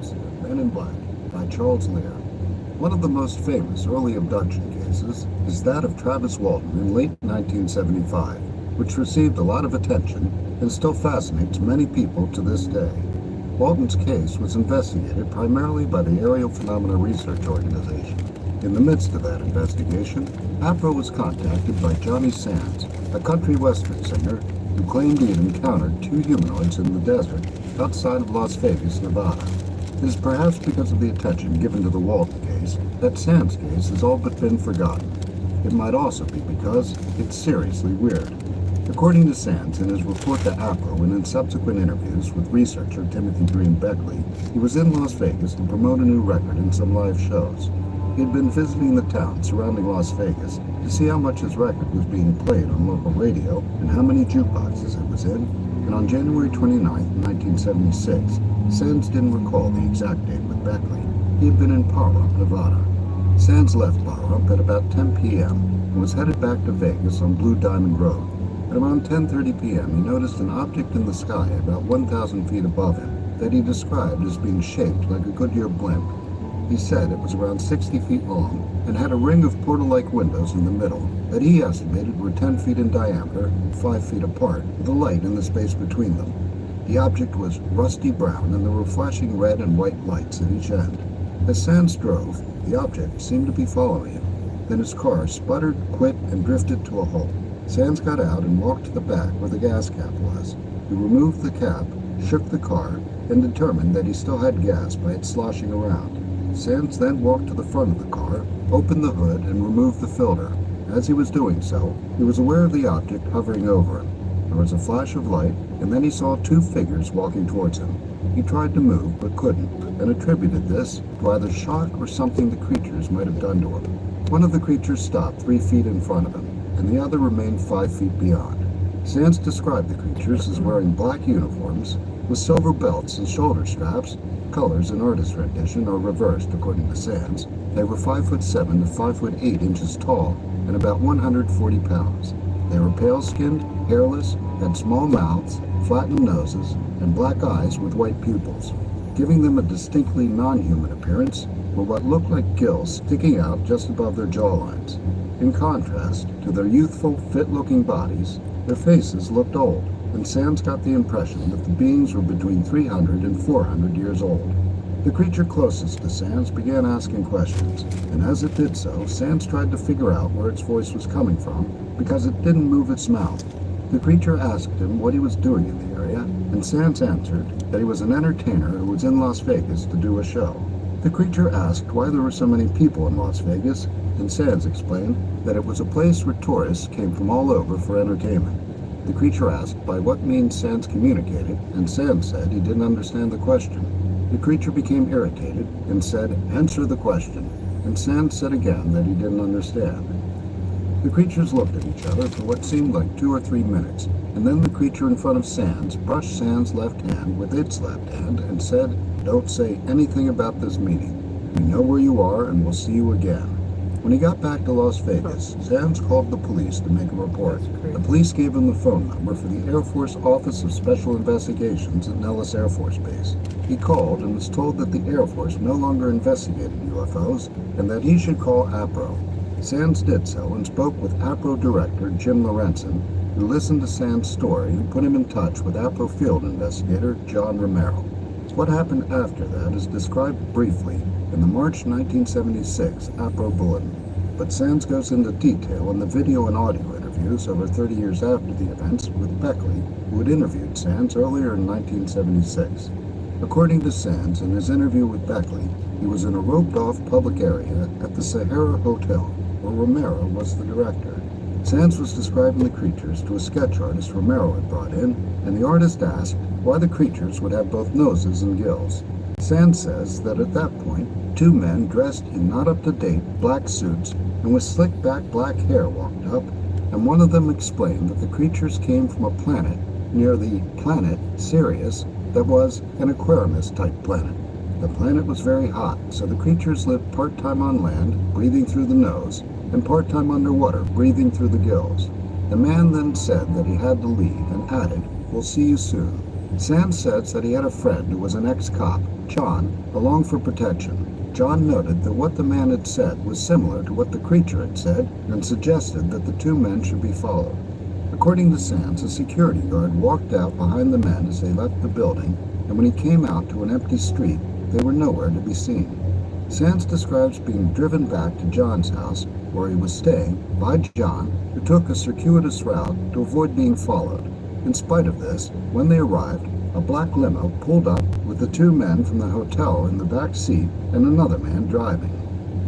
Crimes of Men in Black by Charles Lear. One of the most famous early abduction cases is that of Travis Walton in late 1975, which received a lot of attention and still fascinates many people to this day. Walton's case was investigated primarily by the Aerial Phenomena Research Organization. In the midst of that investigation, APRO was contacted by Johnny Sands, a country western singer who claimed he had encountered two humanoids in the desert outside of Las Vegas, Nevada. It is perhaps because of the attention given to the Walton case that Sands' case has all but been forgotten. It might also be because it's seriously weird. According to Sands, in his report to APRO and in subsequent interviews with researcher Timothy Green Beckley, he was in Las Vegas to promote a new record in some live shows. He had been visiting the town surrounding Las Vegas to see how much his record was being played on local radio and how many jukeboxes it was in, and on January 29, 1976, Sands didn't recall the exact date with Beckley. He had been in Pahrump, Nevada. Sands left Pahrump at about 10 p.m. and was headed back to Vegas on Blue Diamond Road. At around 10:30 p.m., he noticed an object in the sky about 1,000 feet above him that he described as being shaped like a Goodyear blimp. He said it was around 60 feet long and had a ring of portal-like windows in the middle that he estimated were 10 feet in diameter and 5 feet apart, with a light in the space between them. The object was rusty brown and there were flashing red and white lights at each end. As Sands drove, the object seemed to be following him. Then his car sputtered, quit, and drifted to a halt. Sands got out and walked to the back where the gas cap was. He removed the cap, shook the car, and determined that he still had gas by its sloshing around. Sands then walked to the front of the car, opened the hood, and removed the filter. As he was doing so, he was aware of the object hovering over him. There was a flash of light, and then he saw two figures walking towards him. He tried to move, but couldn't, and attributed this to either shock or something the creatures might have done to him. One of the creatures stopped 3 feet in front of him, and the other remained 5 feet beyond. Sands described the creatures as wearing black uniforms with silver belts and shoulder straps. Colors in artist rendition are reversed according to Sands. They were 5'7" to 5'8" tall and about 140 pounds. They were pale-skinned, hairless, had small mouths, flattened noses, and black eyes with white pupils. Giving them a distinctly non-human appearance were what looked like gills sticking out just above their jawlines. In contrast to their youthful, fit-looking bodies, their faces looked old, and Sands got the impression that the beings were between 300 and 400 years old. The creature closest to Sands began asking questions, and as it did so, Sands tried to figure out where its voice was coming from because it didn't move its mouth. The creature asked him what he was doing in the area, and Sands answered that he was an entertainer who was in Las Vegas to do a show. The creature asked why there were so many people in Las Vegas, and Sands explained that it was a place where tourists came from all over for entertainment. The creature asked by what means Sands communicated, and Sands said he didn't understand the question. The creature became irritated and said, "Answer the question," and Sands said again that he didn't understand. The creatures looked at each other for what seemed like 2 or 3 minutes, and then the creature in front of Sands brushed Sands' left hand with its left hand and said, "Don't say anything about this meeting. We know where you are and we'll see you again." When he got back to Las Vegas, Sands called the police to make a report. The police gave him the phone number for the Air Force Office of Special Investigations at Nellis Air Force Base. He called and was told that the Air Force no longer investigated UFOs and that he should call APRO. Sands did so and spoke with APRO Director Jim Lorenzen, who listened to Sands' story and put him in touch with APRO Field Investigator John Romero. What happened after that is described briefly in the March 1976 APRO Bulletin, but Sands goes into detail in the video and audio interviews over 30 years after the events with Beckley, who had interviewed Sands earlier in 1976. According to Sands, in his interview with Beckley, he was in a roped-off public area at the Sahara Hotel, where Romero was the director. Sands was describing the creatures to a sketch artist Romero had brought in, and the artist asked why the creatures would have both noses and gills. Sands says that at that point, 2 men dressed in not-up-to-date black suits and with slick-back black hair walked up, and one of them explained that the creatures came from a planet near the planet Sirius that was an Aquarius-type planet. The planet was very hot, so the creatures lived part-time on land, breathing through the nose, and part-time underwater, breathing through the gills. The man then said that he had to leave and added, "We'll see you soon." Sands says that he had a friend who was an ex-cop, John, along for protection. John noted that what the man had said was similar to what the creature had said and suggested that the two men should be followed. According to Sands, a security guard walked out behind the men as they left the building, and when he came out to an empty street, they were nowhere to be seen. Sands describes being driven back to John's house, where he was staying, by John, who took a circuitous route to avoid being followed. In spite of this, when they arrived, a black limo pulled up with the two men from the hotel in the back seat and another man driving.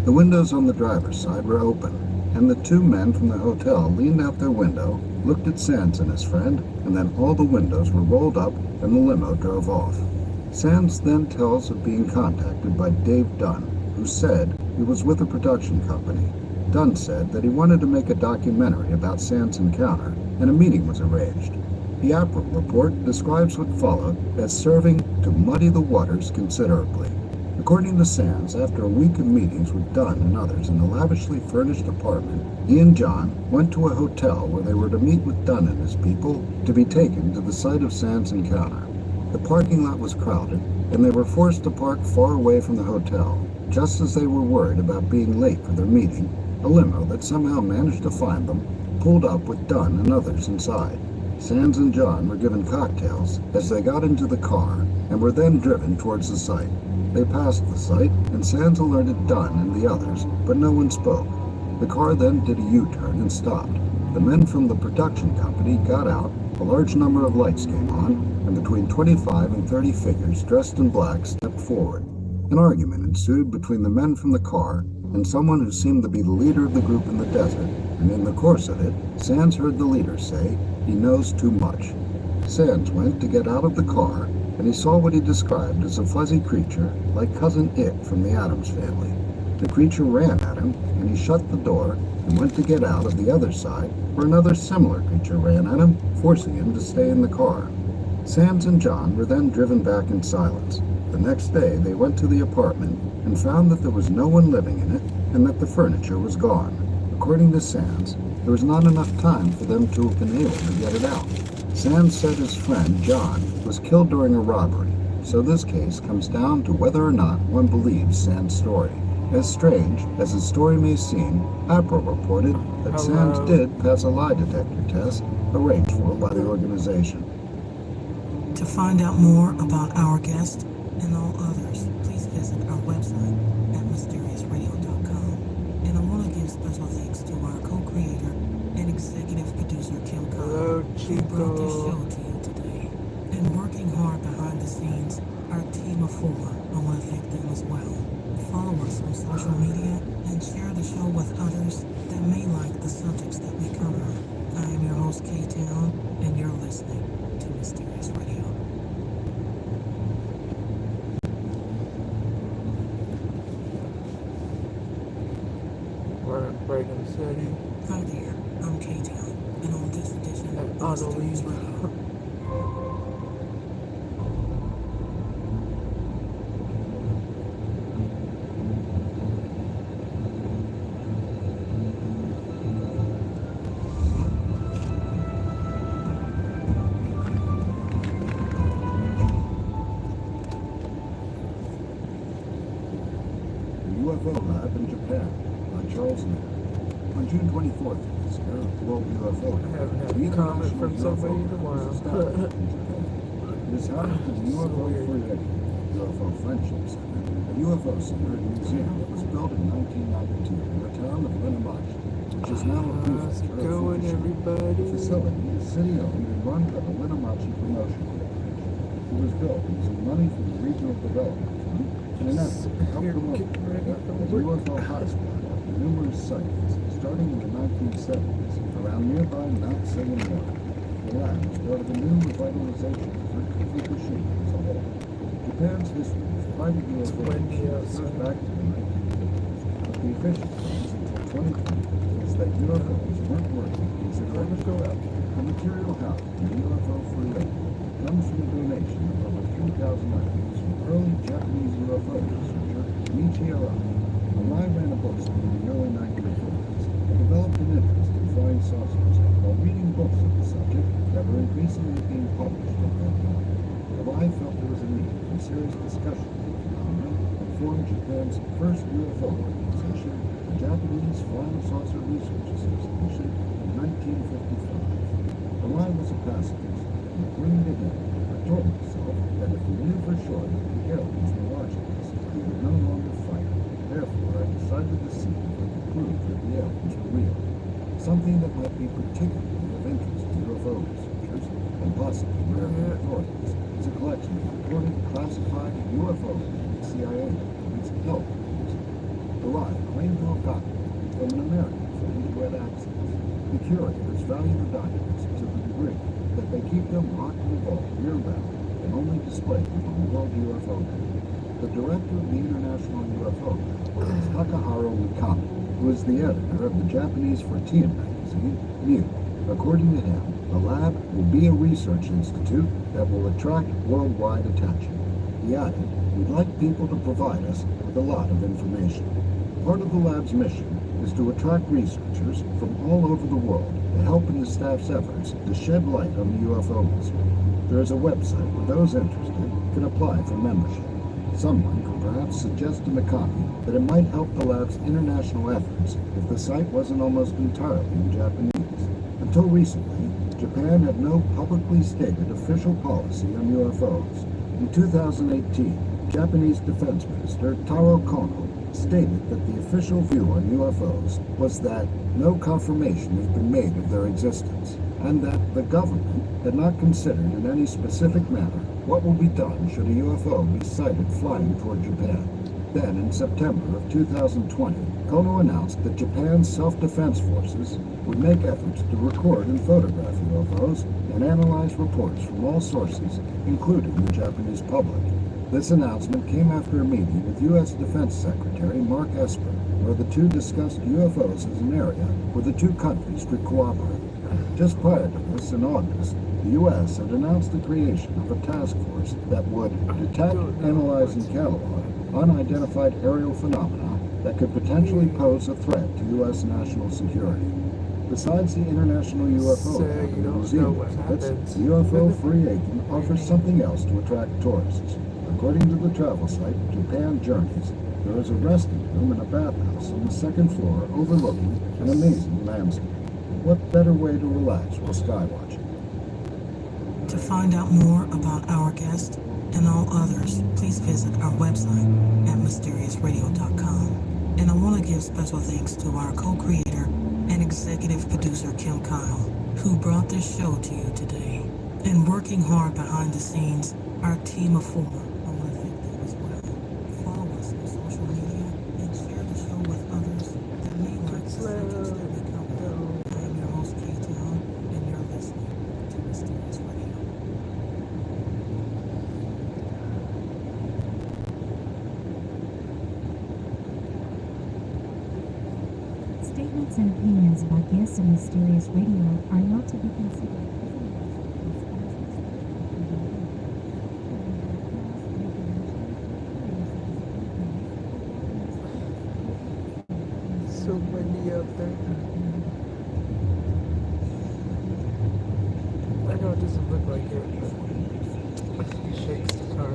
The windows on the driver's side were open, and the two men from the hotel leaned out their window, looked at Sands and his friend, and then all the windows were rolled up and the limo drove off. Sands then tells of being contacted by Dave Dunn, who said he was with a production company. Dunn said that he wanted to make a documentary about Sands' encounter, and a meeting was arranged. The APRA report describes what followed as serving to muddy the waters considerably. According to Sands, after a week of meetings with Dunn and others in a lavishly furnished apartment, he and John went to a hotel where they were to meet with Dunn and his people to be taken to the site of Sands' encounter. The parking lot was crowded, and they were forced to park far away from the hotel. Just as they were worried about being late for their meeting, a limo that somehow managed to find them pulled up with Dunn and others inside. Sands and John were given cocktails as they got into the car and were then driven towards the site. They passed the site, and Sands alerted Dunn and the others, but no one spoke. The car then did a U-turn and stopped. The men from the production company got out, a large number of lights came on, and between 25 and 30 figures dressed in black stepped forward. An argument ensued between the men from the car and someone who seemed to be the leader of the group in the desert, and in the course of it, Sands heard the leader say, "He knows too much." Sands went to get out of the car, and he saw what he described as a fuzzy creature like Cousin It from the Addams Family. The creature ran at him, and he shut the door and went to get out of the other side, where another similar creature ran at him, forcing him to stay in the car. Sands and John were then driven back in silence. The next day, they went to the apartment and found that there was no one living in it and that the furniture was gone. According to Sands, there was not enough time for them to have been able to get it out. Sands said his friend, John, was killed during a robbery, so this case comes down to whether or not one believes Sands' story. As strange as his story may seem, APRA reported that Sands did pass a lie detector test arranged for by the organization. To find out more about our guest and all others, please visit our website at mysteriousradio.com. And I want to give special thanks to our co-creator and executive producer, Kim Hello, Kyle, who brought this Chico. show to you today. And working hard behind the scenes, our team of 4, I want to thank them as well. Follow us on social media and share the show with others that may like the subjects that we cover. I am your host, K-Town, and you're listening to Mysterious Radio. We're in Brigham City. Hi there, I'm K-Town, and on this edition And of Mysterious Auto Radio, The UFO Lab in Japan by Charles Lear. On June 24th of this year, World UFO Day, I haven't had the a comment International from UFO somebody in a Day was while. established in Japan. It is housed in the UFO Free Radio, UFO Friendship Center, a UFO center and museum that was built in 1992 in the town of Minamachi, which is now a How's it prefecture of going, Fukushima. everybody? The facility is city-owned and run by the Minamachi Promotion Corporation. It was built using money from the Regional Development Fund in an effort to help Here, promote getting ready the for area as a UFO hotspot after numerous sightings, starting in the 1970s around nearby Mount Seiyamori. The lab was part of a new revitalization effort for Fukushima as a whole. Japan's history of private UFO windy goes outside. back to the 1950s, but the official claims until 2020 is that UFOs weren't working considering Go out. the material housed in the UFO Free Radio comes from a donation of over 3,000 items from early Japanese UFO researcher Michio Arai. Arai ran a bookstore in the early 1940s and developed an interest in flying saucers while reading books of the subject that were increasingly being published at that time. serious discussion of the phenomenon and formed Japan's first UFO organization, the Japanese Flying Saucer Research Association, in 1955. The line was a pacifist, and according to him, I told myself that if we knew for sure that the aliens were watching us, we would no longer fight. Therefore, I decided to see if I could prove that the aliens were real. Something that might be particularly of interest to UFO researchers, and possibly American authorities, is a collection of reported classified UFO CIA documents held in the museum. The line claimed to have gotten them from an American friend who had access. The curators value the documents to the degree that they keep them locked in a vault year-round and only display them on the World UFO Day. The director of the International UFO Lab is Takahiro Mikami, who is the editor of the Japanese Fortean magazine, Mu. According to him, the lab will be a research institute that will attract worldwide attention. He added, "We'd like people to provide us with a lot of information." Part of the lab's mission is to attract researchers from all over the world to help in the staff's efforts to shed light on the UFO mystery. There is a website where those interested can apply for membership. Someone could perhaps suggest to Mikami that it might help the lab's international efforts if the site wasn't almost entirely in Japanese. Until recently, Japan had no publicly stated official policy on UFOs. In 2018, Japanese Defense Minister Taro Kono stated that the official view on UFOs was that no confirmation had been made of their existence, and that the government had not considered in any specific manner what will be done should a UFO be sighted flying toward Japan. Then, in September of 2020, Kono announced that Japan's self-defense forces would make efforts to record and photograph UFOs and analyze reports from all sources, including the Japanese public. This announcement came after a meeting with U.S. Defense Secretary Mark Esper, where the two discussed UFOs as an area where the two countries could cooperate. Just prior to this, in August, the U.S. had announced the creation of a task force that would detect, analyze, and catalog unidentified aerial phenomena that could potentially pose a threat to U.S. national security. Besides the International UFO So Lab you and don't museum know what visits, happens. the UFO Free Agent offers something else to attract tourists. According to the travel site Japan Journeys, there is a resting room and a bathhouse on the second floor overlooking an amazing landscape. What better way to relax while skywatching? To find out more about our guest and all others, please visit our website at mysteriousradio.com. And I want to give special thanks to our co-creator and executive producer, Kim Kyle, who brought this show to you today. And working hard behind the scenes, our team of four. I want to thank them as well. Follow us on social media and share the show with others that may like the subjects that we cover. I am your host, K-Town, and you're listening to Mysterious Radio. Statements and opinions by guests of Mysterious Radio are not to be considered. So windy out there. I know it doesn't look like it, but he shakes the car.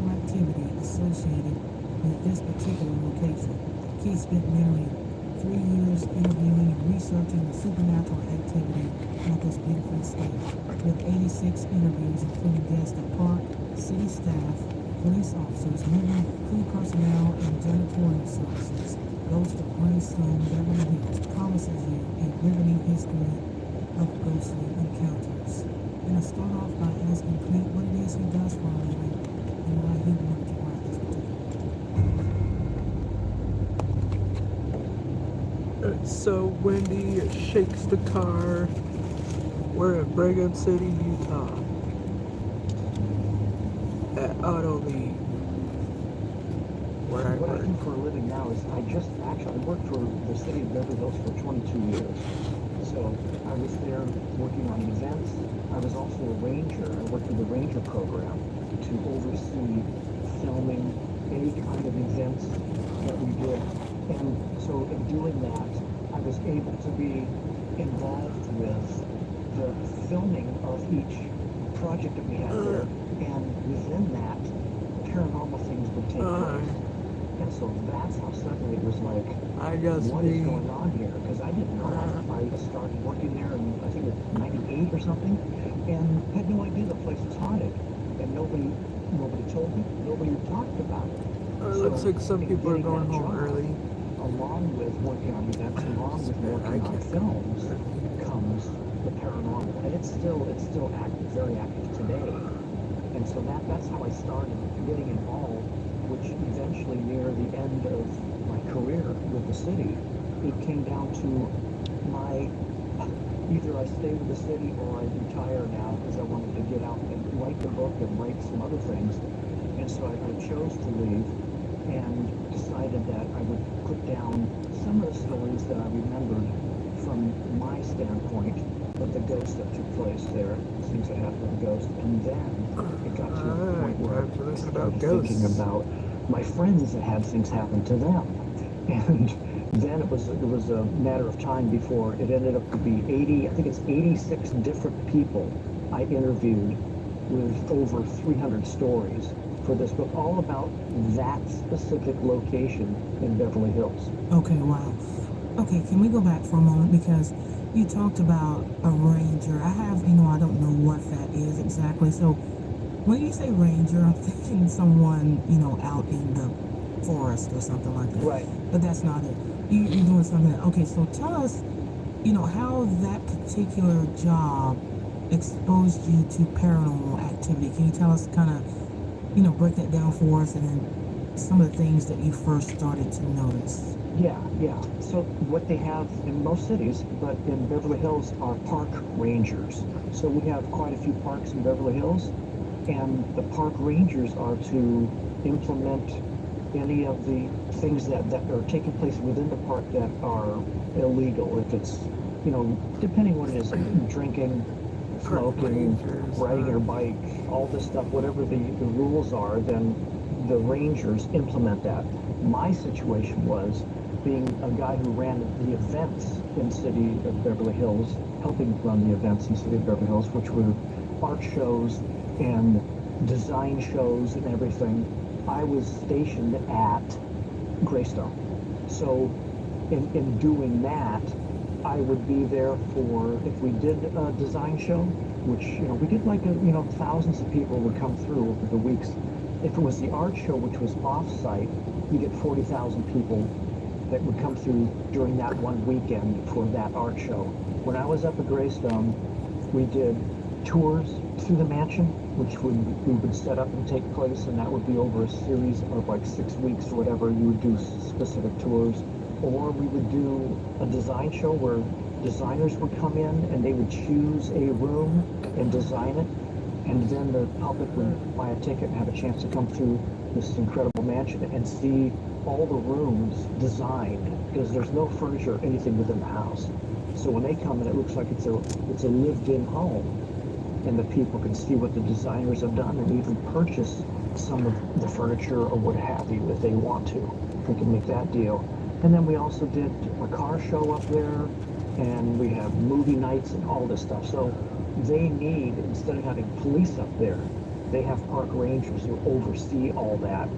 Activity associated with this particular location. He spent nearly 3 years interviewing and researching the supernatural activity at this beautiful state, with 86 interviews including guests of park, city staff, police officers, movie crew personnel, and janitorial services. Ghost of Greystone, Beverly Hills promises you a riveting history of ghostly encounters. And I start off by asking Clint what it is he does for a living. It's so windy, it shakes the car. We're in Brigham City, Utah. At Auto Leave. Where I What I work. do for a living now is I worked for the city of Beverly Hills for 22 years. So I was there working on events. I was also a ranger. I worked with the ranger program to oversee filming any kind of events that we did. And so in doing that, I was able to be involved with the filming of each project that we had there. And within that, paranormal things would take place. And so that's how suddenly it was like, I just what is be going on here? Because I didn't know. I started working there in, I think it was 98 or something, and had no idea the place was haunted. And nobody told me, nobody talked about it. It looks like some in people are getting going that home job, early. Along with working on events, along with working on films, comes the paranormal. And it's still active, very active today. And so that's how I started getting involved, which eventually near the end of my career with the city, it came down to either I stay with the city or I retire now because I wanted to get out and write the book and write some other things. And so I chose to leave and decided that I would put down some of the stories that I remembered from my standpoint of the ghosts that took place there, things that happened with the ghosts. And then it got to a point where I started thinking about my friends that had things happen to them. And then it was a matter of time before it ended up to be 86 different people I interviewed with over 300 stories for this book, all about that specific location in Beverly Hills. Okay, wow. Okay, can we go back for a moment because you talked about a ranger. I don't know what that is exactly. So when you say ranger, I'm thinking someone, out in the forest or something like that. Right. But that's not it. You're doing something. Okay, so tell us, how that particular job exposed you to paranormal activity. Can you tell us kind of, break that down for us and then some of the things that you first started to notice? Yeah. So what they have in most cities, but in Beverly Hills, are park rangers. So we have quite a few parks in Beverly Hills, and the park rangers are to implement any of the things that are taking place within the park that are illegal. If it's, depending what it is, drinking, smoking, riding your bike, all this stuff, whatever the rules are, then the rangers implement that. My situation was being a guy who ran the events in the city of Beverly Hills, helping run the events in the city of Beverly Hills, which were art shows and design shows and everything. I was stationed at Greystone. So in doing that, I would be there for, if we did a design show, which, we did thousands of people would come through over the weeks. If it was the art show, which was off-site, you get 40,000 people that would come through during that one weekend for that art show. When I was up at Greystone, we did tours through the mansion, which we would set up and take place, and that would be over a series of 6 weeks or whatever. You would do specific tours, or we would do a design show where designers would come in and they would choose a room and design it, and then the public would buy a ticket and have a chance to come through this incredible mansion and see all the rooms designed, because there's no furniture or anything within the house. So when they come in, it looks like it's a lived-in home, and the people can see what the designers have done and even purchase some of the furniture or what have you if they want to. We can make that deal. And then we also did a car show up there, and we have movie nights and all this stuff. So they need, instead of having police up there, they have park rangers who oversee all that.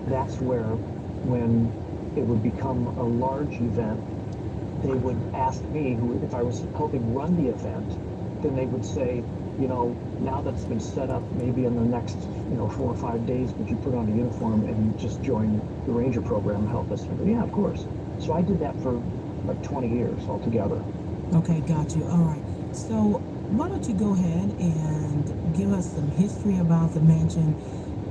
That's where, when it would become a large event, they would ask me, if I was helping run the event, then they would say, now that it's been set up, maybe in the next, 4 or 5 days, would you put on a uniform and just join the ranger program and help us? And I go, yeah, of course. So I did that for 20 years altogether. Okay, got you. All right. So why don't you go ahead and give us some history about the mansion?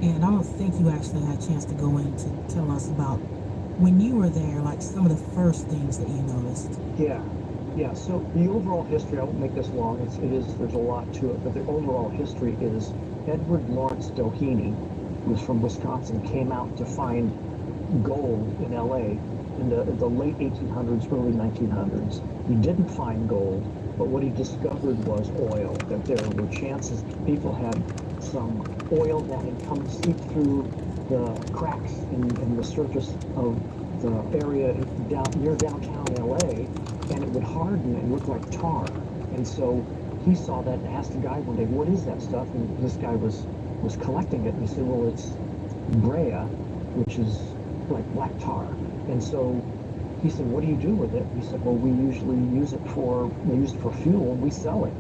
And I don't think you actually had a chance to go in to tell us about when you were there, like some of the first things that you noticed? Yeah, yeah. So the overall history, I won't make this long. There's a lot to it, but the overall history is Edward Lawrence Doheny, who was from Wisconsin, came out to find gold in L.A. in the late 1800s, early 1900s. He didn't find gold, but what he discovered was oil. That there were chances people had some oil that had come seep through the cracks in the surface of the area near downtown LA, and it would harden and look like tar. And so he saw that and asked the guy one day, "What is that stuff?" And this guy was collecting it, and he said, "Well, it's brea, which is like black tar." And so he said, "What do you do with it?" He said, "Well, we usually use it for fuel, and we sell it."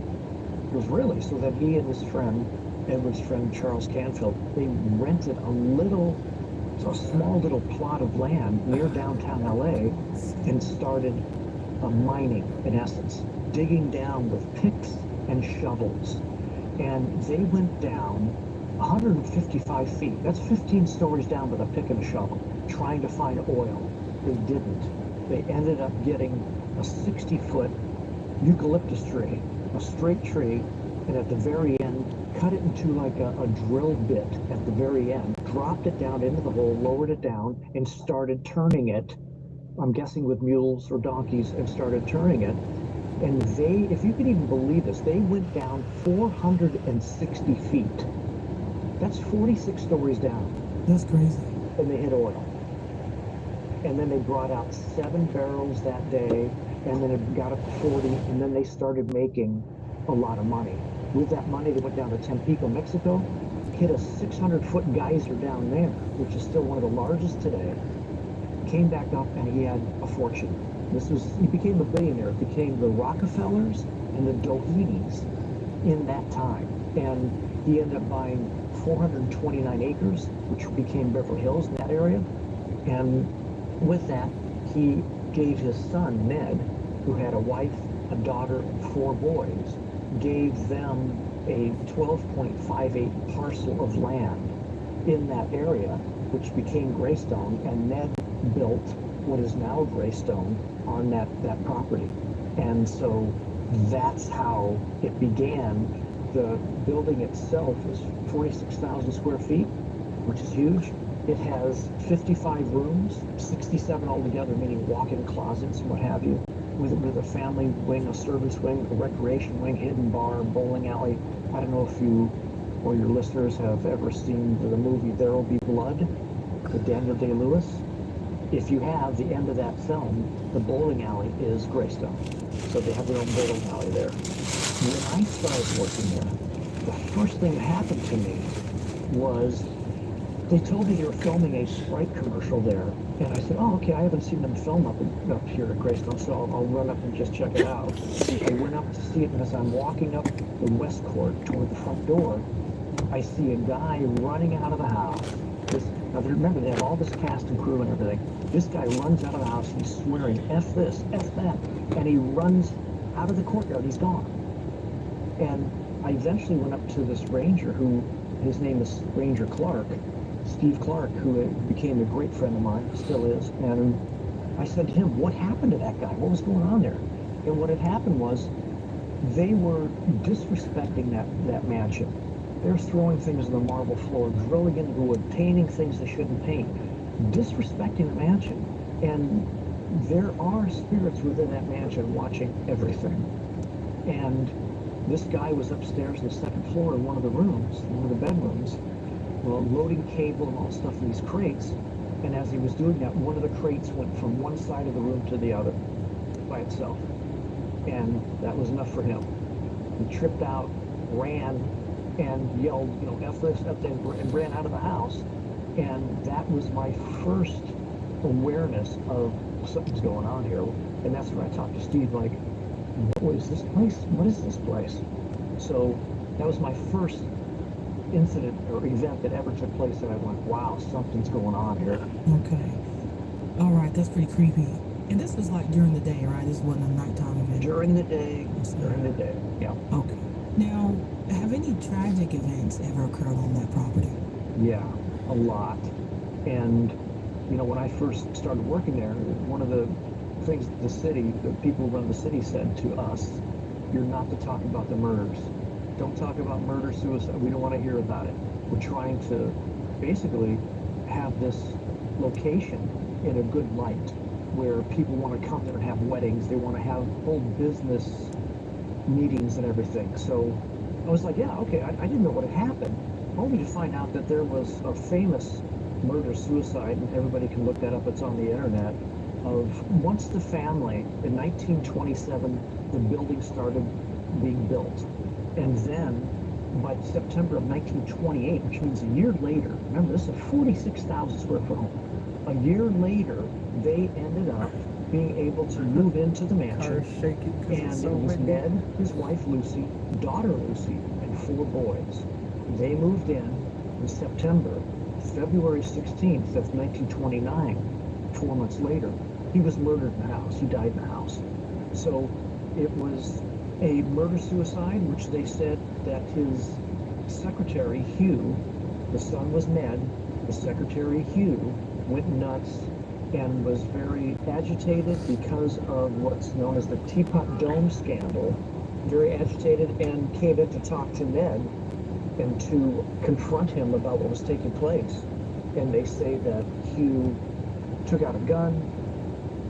It was really so that he and his friend, Edward's friend Charles Canfield, they rented a small little plot of land near downtown LA and started mining, in essence, digging down with picks and shovels. And they went down 155 feet. That's 15 stories down with a pick and a shovel, trying to find oil. They didn't. They ended up getting a 60-foot eucalyptus tree, a straight tree, and at the very end, cut it into like a drill bit at the very end, dropped it down into the hole, lowered it down, and started turning it, I'm guessing with mules or donkeys, and started turning it. And they, if you can even believe this, they went down 460 feet. That's 46 stories down. That's crazy. And they hit oil. And then they brought out 7 barrels that day, and then it got up to 40, and then they started making a lot of money. With that money, they went down to Tampico, Mexico, hit a 600-foot geyser down there, which is still one of the largest today, came back up, and he had a fortune. He became a billionaire. It became the Rockefellers and the Dohenys in that time. And he ended up buying 429 acres, which became Beverly Hills in that area. And with that, he gave his son, Ned, who had a wife, a daughter, and 4 boys, gave them a 12.58 parcel of land in that area, which became Greystone, and Ned built what is now Greystone on that property. And so that's how it began. The building itself is 46,000 square feet, which is huge. It has 55 rooms, 67 altogether, meaning walk-in closets and what have you, with a family wing, a servant's wing, a recreation wing, hidden bar, bowling alley. I don't know if you or your listeners have ever seen the movie There'll Be Blood with Daniel Day-Lewis. If you have, the end of that film, the bowling alley is Greystone. So they have their own bowling alley there. When I started working there, the first thing that happened to me was they told me they were filming a Sprite commercial there. And I said, "Oh, okay, I haven't seen them film up here at Greystone, so I'll run up and just check it out." I went up to see it, and as I'm walking up the west court toward the front door, I see a guy running out of the house. Now remember, they have all this cast and crew and everything. This guy runs out of the house, he's swearing, "F this, F that," and he runs out of the courtyard, he's gone. And I eventually went up to this ranger who, his name is Ranger Clark, Steve Clark, who became a great friend of mine, still is, and I said to him, "What happened to that guy? What was going on there?" And what had happened was they were disrespecting that mansion. They're throwing things on the marble floor, drilling into the wood, painting things they shouldn't paint, disrespecting the mansion. And there are spirits within that mansion watching everything. And this guy was upstairs on the 2nd floor in one of the rooms, one of the bedrooms, well, loading cable and all stuff in these crates. And as he was doing that, one of the crates went from one side of the room to the other by itself. And that was enough for him. He tripped out, ran, and yelled, "F this, F that," and ran out of the house. And that was my first awareness of something's going on here. And that's when I talked to Steve, like, "What is this place? What is this place?" So that was my first incident or event that ever took place that I went, "Wow, something's going on here." Okay. All right, that's pretty creepy. And this was like during the day, right? This wasn't a nighttime event. During the day, yeah. Okay. Now, have any tragic events ever occurred on that property? Yeah, a lot. And you know, when I first started working there, one of the things the people who run the city said to us, you're not to talk about the murders. Don't talk about murder, suicide. We don't want to hear about it. We're trying to basically have this location in a good light where people want to come there and have weddings. They want to have whole business meetings and everything. So I was like, yeah, okay. I didn't know what had happened. Only to find out that there was a famous murder-suicide, and everybody can look that up. It's on the internet. Of once the family, in 1927, the building started being built. And then by September of 1928, which means a year later, remember this is a 46,000 square foot home. A year later, they ended up being able to move into the Car mansion. is shaking because And it's it so was windy. Ned, his wife Lucy, daughter Lucy, and 4 boys. They moved in September. February 16th of 1929, 4 months later, he was murdered in the house. He died in the house. So it was a murder-suicide, which they said that his secretary, Hugh, the son was Ned, the secretary, Hugh, went nuts and was very agitated because of what's known as the Teapot Dome scandal. Very agitated and came in to talk to Ned and to confront him about what was taking place. And they say that Hugh took out a gun,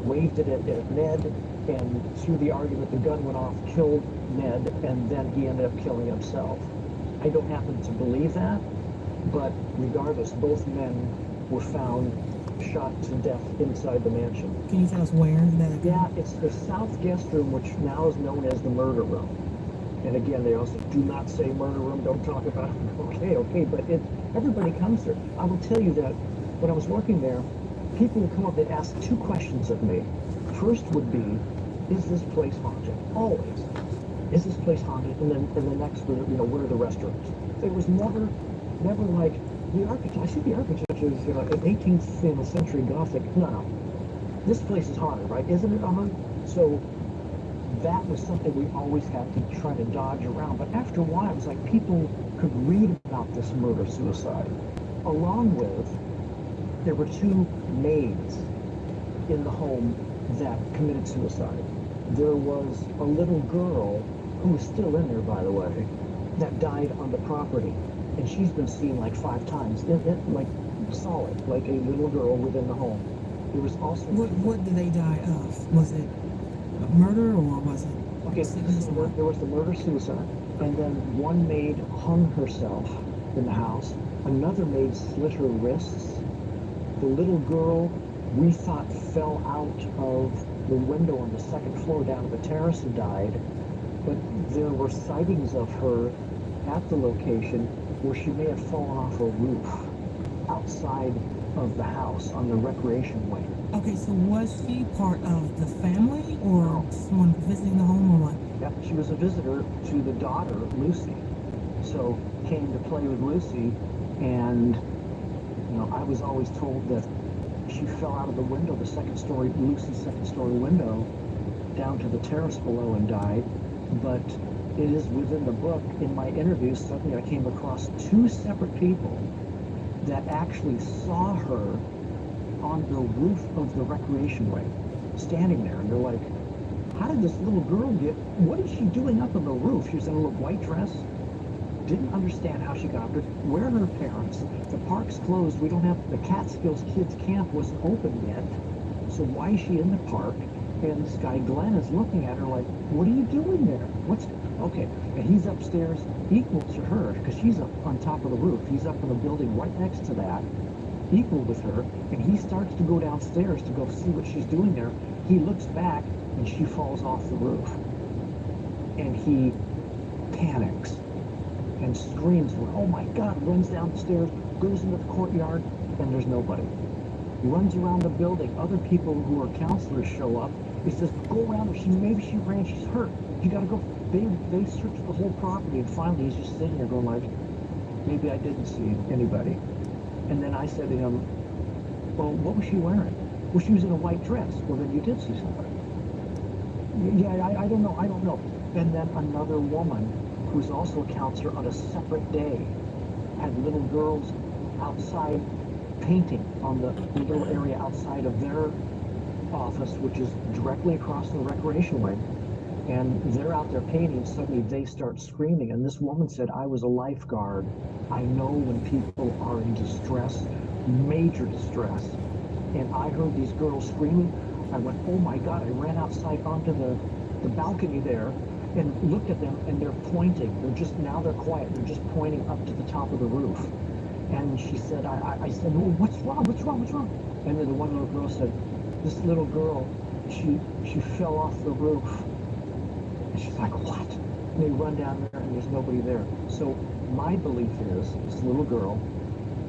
waved it at Ned, and through the argument the gun went off, killed Ned, and then he ended up killing himself. I don't happen to believe that, but regardless, both men were found shot to death inside the mansion. Can you tell us where that occurred? Yeah, it's the south guest room, which now is known as the murder room. And again, they also do not say murder room, don't talk about it. Okay, but everybody comes there. I will tell you that when I was working there, people would come up and ask 2 questions of me. First would be, is this place haunted? Always. Is this place haunted? And then the next would, you know, where are the restrooms? There was never like, the architecture, I see the architecture is, an 18th century Gothic. No. This place is haunted, right? Isn't it haunted? So that was something we always had to try to dodge around. But after a while, it was like people could read about this murder-suicide. Along with, there were 2 maids in the home that committed suicide. There was a little girl, who was still in there, by the way, that died on the property. And she's been seen like 5 times, like solid, like a little girl within the home. There was also... What did they die of? Was it a murder or was it Okay, sickness? there was the murder-suicide, and then one maid hung herself in the house. Another maid slit her wrists. The little girl, we thought, fell out of the window on the 2nd floor down to the terrace and died. But there were sightings of her at the location where she may have fallen off a roof outside of the house on the recreation wing. Okay, so was she part of the family or someone visiting the home or what? Yep, she was a visitor to the daughter, Lucy. So came to play with Lucy, and you know, I was always told that she fell out of the window, the 2nd story, Lucy's 2nd story window, down to the terrace below and died. But it is within the book, in my interviews, suddenly I came across 2 separate people that actually saw her on the roof of the recreation wing, standing there, and they're like, how did this little girl what is she doing up on the roof? She was in a little white dress. Didn't understand how she got up there. Where are her parents? The park's closed. We don't have, the Catskills Kids Camp wasn't open yet. So why is she in the park? And this guy, Glenn, is looking at her like, what are you doing there? Okay, and he's upstairs equal to her, because she's up on top of the roof. He's up in a building right next to that, equal with her, and he starts to go downstairs to go see what she's doing there. He looks back, and she falls off the roof. And he panics and screams, oh my God, runs down the stairs, goes into the courtyard, and there's nobody. Runs around the building. Other people who are counselors show up. He says, go around her. Maybe she ran. She's hurt. You got to go. They search the whole property, and finally he's just sitting there going like, maybe I didn't see anybody. And then I said to him, well, what was she wearing? Well, she was in a white dress. Well, then you did see somebody. Yeah, I don't know. And then another woman, who's also a counselor on a separate day, had little girls outside painting on the little area outside of their office, which is directly across the recreation wing. And they're out there painting, suddenly they start screaming. And this woman said, I was a lifeguard. I know when people are in distress, major distress. And I heard these girls screaming. I went, oh my God. I ran outside onto the balcony there and looked at them, and they're pointing. Now they're quiet. They're just pointing up to the top of the roof. And she said, I said, well, what's wrong? What's wrong? What's wrong? And then the one little girl said, this little girl, she fell off the roof. And she's like, what? And they run down there and there's nobody there. So my belief is this little girl,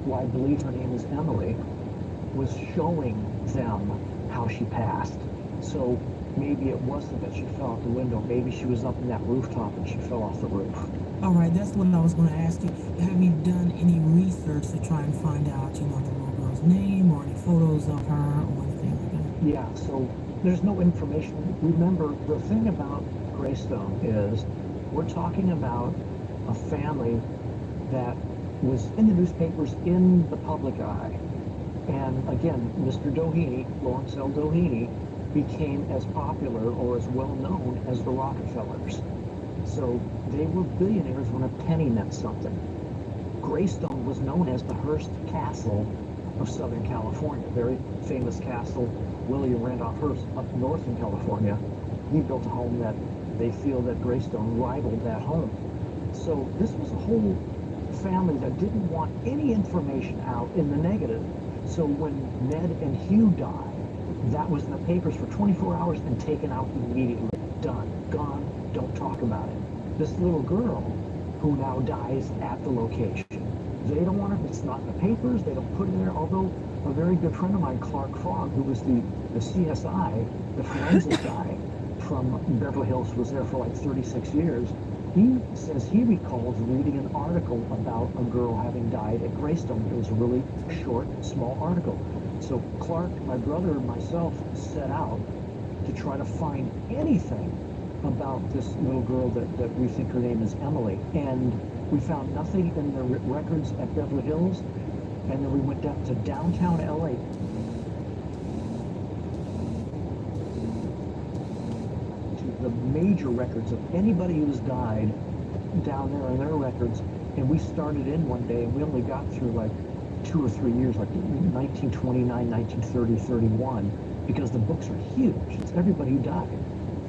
who I believe her name is Emily, was showing them how she passed. So maybe it wasn't that she fell out the window. Maybe she was up in that rooftop and she fell off the roof. All right, that's what I was going to ask you. Have you done any research to try and find out, the little girl's name or any photos of her or anything like that? Yeah, so there's no information. Remember, the thing about Greystone is we're talking about a family that was in the newspapers, in the public eye. And again, Mr. Doheny, Lawrence L. Doheny, became as popular or as well known as the Rockefellers. So they were billionaires when a penny meant something. Greystone was known as the Hearst Castle of Southern California, very famous castle. William Randolph Hearst up north in California, he built a home that they feel that Greystone rivaled that home. So this was a whole family that didn't want any information out in the negative. So when Ned and Hugh died, that was in the papers for 24 hours and taken out immediately. Done. Gone. Don't talk about it. This little girl who now dies at the location, they don't want it. It's not in the papers. They don't put it there. Although a very good friend of mine, Clark Fogg, who was the CSI, the forensic guy from Beverly Hills, was there for like 36 years. He says he recalls reading an article about a girl having died at Greystone. It was a really short, small article. So Clark, my brother, and myself set out to try to find anything about this little girl that we think her name is Emily. And we found nothing in the records at Beverly Hills. And then we went down to downtown LA. To the major records of anybody who's died down there in their records. And we started in one day and we only got through like 2 or 3 years, like 1929, 1930, 31, because the books are huge. It's everybody who died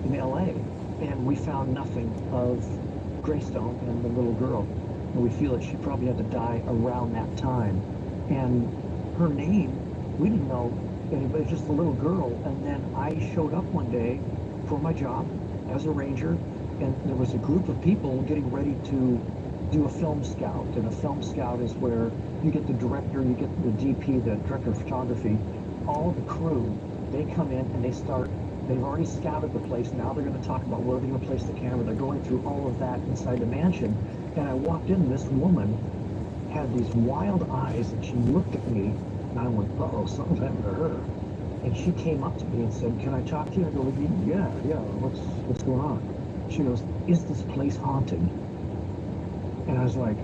in LA. And we found nothing of Greystone and the little girl. And we feel that she probably had to die around that time. And her name, we didn't know anybody, just the little girl. And then I showed up one day for my job as a ranger, and there was a group of people getting ready to do a film scout. And a film scout is where you get the director, you get the DP, the director of photography, all the crew. They come in and they've already scouted the place. Now they're going to talk about where they're going to place the camera. They're going through all of that inside the mansion. And I walked in, this woman had these wild eyes, and she looked at me, and I went, uh-oh, something's happened to her. And she came up to me and said, can I talk to you? I go, yeah, what's going on? She goes, is this place haunted? And I was like,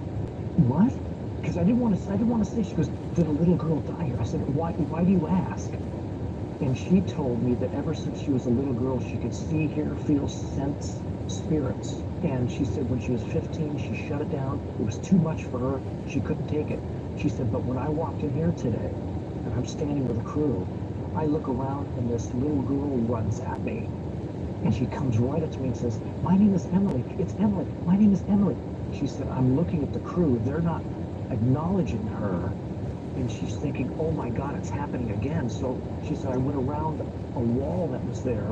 what? Because I didn't want to say. She goes, did a little girl die here? I said, why do you ask? And she told me that ever since she was a little girl, she could see, hear, feel, sense spirits. And she said when she was 15, she shut it down. It was too much for her. She couldn't take it. She said, but when I walked in here today, and I'm standing with a crew, I look around and this little girl runs at me. And she comes right up to me and says, my name is Emily. It's Emily. My name is Emily. She said, I'm looking at the crew. They're not acknowledging her. And she's thinking, oh my God, it's happening again. So she said, I went around a wall that was there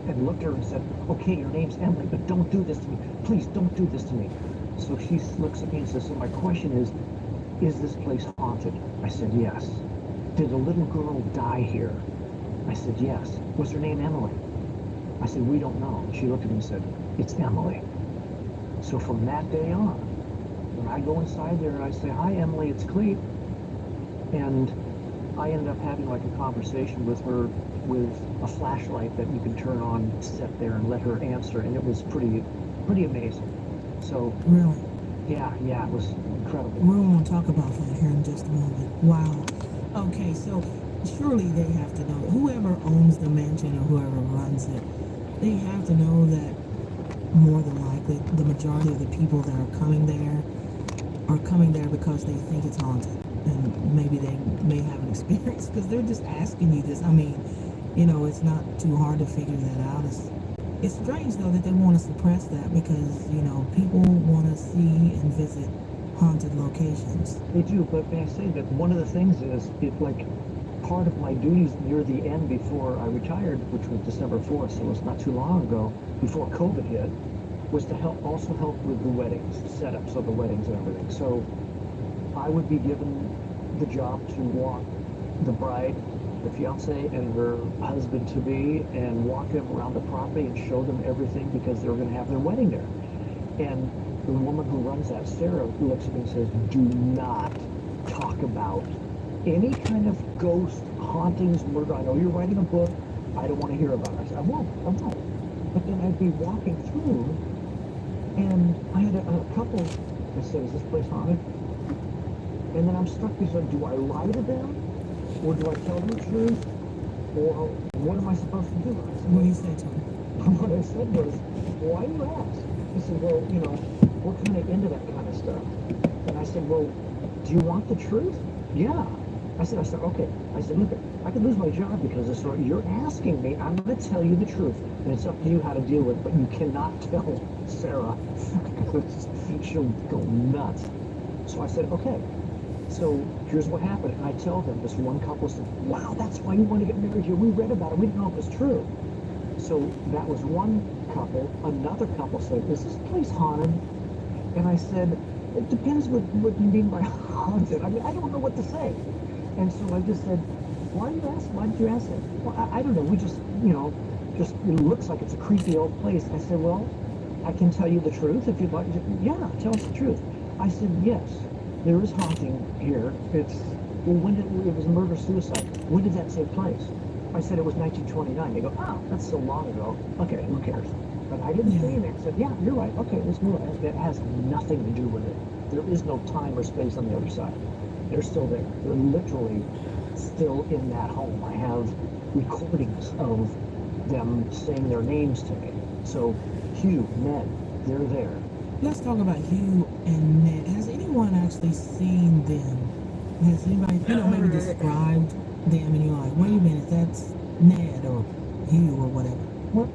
and looked at her and said, okay, your name's Emily, but don't do this to me. Please don't do this to me. So she looks at me and says, so my question is this place haunted? I said, yes. Did a little girl die here? I said, yes. Was her name Emily? I said, we don't know. She looked at me and said, it's Emily. So from that day on, when I go inside there and I say, hi, Emily, it's Clete. And I ended up having like a conversation with her with a flashlight that you can turn on, set there, and let her answer. And it was pretty amazing. So Really? yeah, it was incredible. We're going to talk about that here in just a moment. Wow. Okay, so surely they have to know, whoever owns the mansion or whoever runs it, they have to know that more than likely the majority of the people that are coming there because they think it's haunted. And maybe they may have an experience because they're just asking you this. I mean, it's not too hard to figure that out. It's strange though that they want to suppress that because, people want to see and visit haunted locations. They do, but may I say that one of the things is, part of my duties near the end before I retired, which was December 4th, so it's not too long ago, before COVID hit, was to help with the weddings, setups of the weddings and everything. So I would be given the job to walk the bride, the fiance, and her husband-to-be, and walk them around the property and show them everything because they were going to have their wedding there. And the woman who runs that, Sarah, looks at me and says, do not talk about any kind of ghost, hauntings, murder. I know you're writing a book. I don't want to hear about it. I said, I won't. But then I'd be walking through, and I had a couple that said, is this place haunted? And then I'm stuck because, do I lie to them? Or do I tell them the truth? Or what am I supposed to do? I said, What do you say to them? what I said was, why do you ask? He said, well, we're kind of into that kind of stuff. And I said, well, do you want the truth? Yeah. I said, okay. I said, look, I could lose my job because of this story. You're asking me. I'm going to tell you the truth. And it's up to you how to deal with it. But you cannot tell Sarah. She'll go nuts. So I said, okay. So here's what happened. And I tell them, this one couple said, wow, that's why you want to get married here. We read about it. We didn't know it was true. So that was one couple. Another couple said, is this place haunted? And I said, it depends what you mean by haunted. I mean, I don't know what to say. And so I just said, why did you ask that? Well, I don't know. We just, it looks like it's a creepy old place. I said, well, I can tell you the truth if you'd like. Yeah, tell us the truth. I said, yes, there is haunting here. It was murder-suicide. When did that take place? I said it was 1929. They go, oh, that's so long ago. Okay, who cares? But I didn't say anything. I said, yeah, you're right. Okay, let's move on. It has nothing to do with it. There is no time or space on the other side. They're still there. They're literally still in that home. I have recordings of them saying their names to me. So, Hugh, Ned, they're there. Let's talk about Hugh and Ned. Has anyone actually seen them? Has anybody, maybe described them and you're like, wait a minute, that's Ned or Hugh or whatever? Well,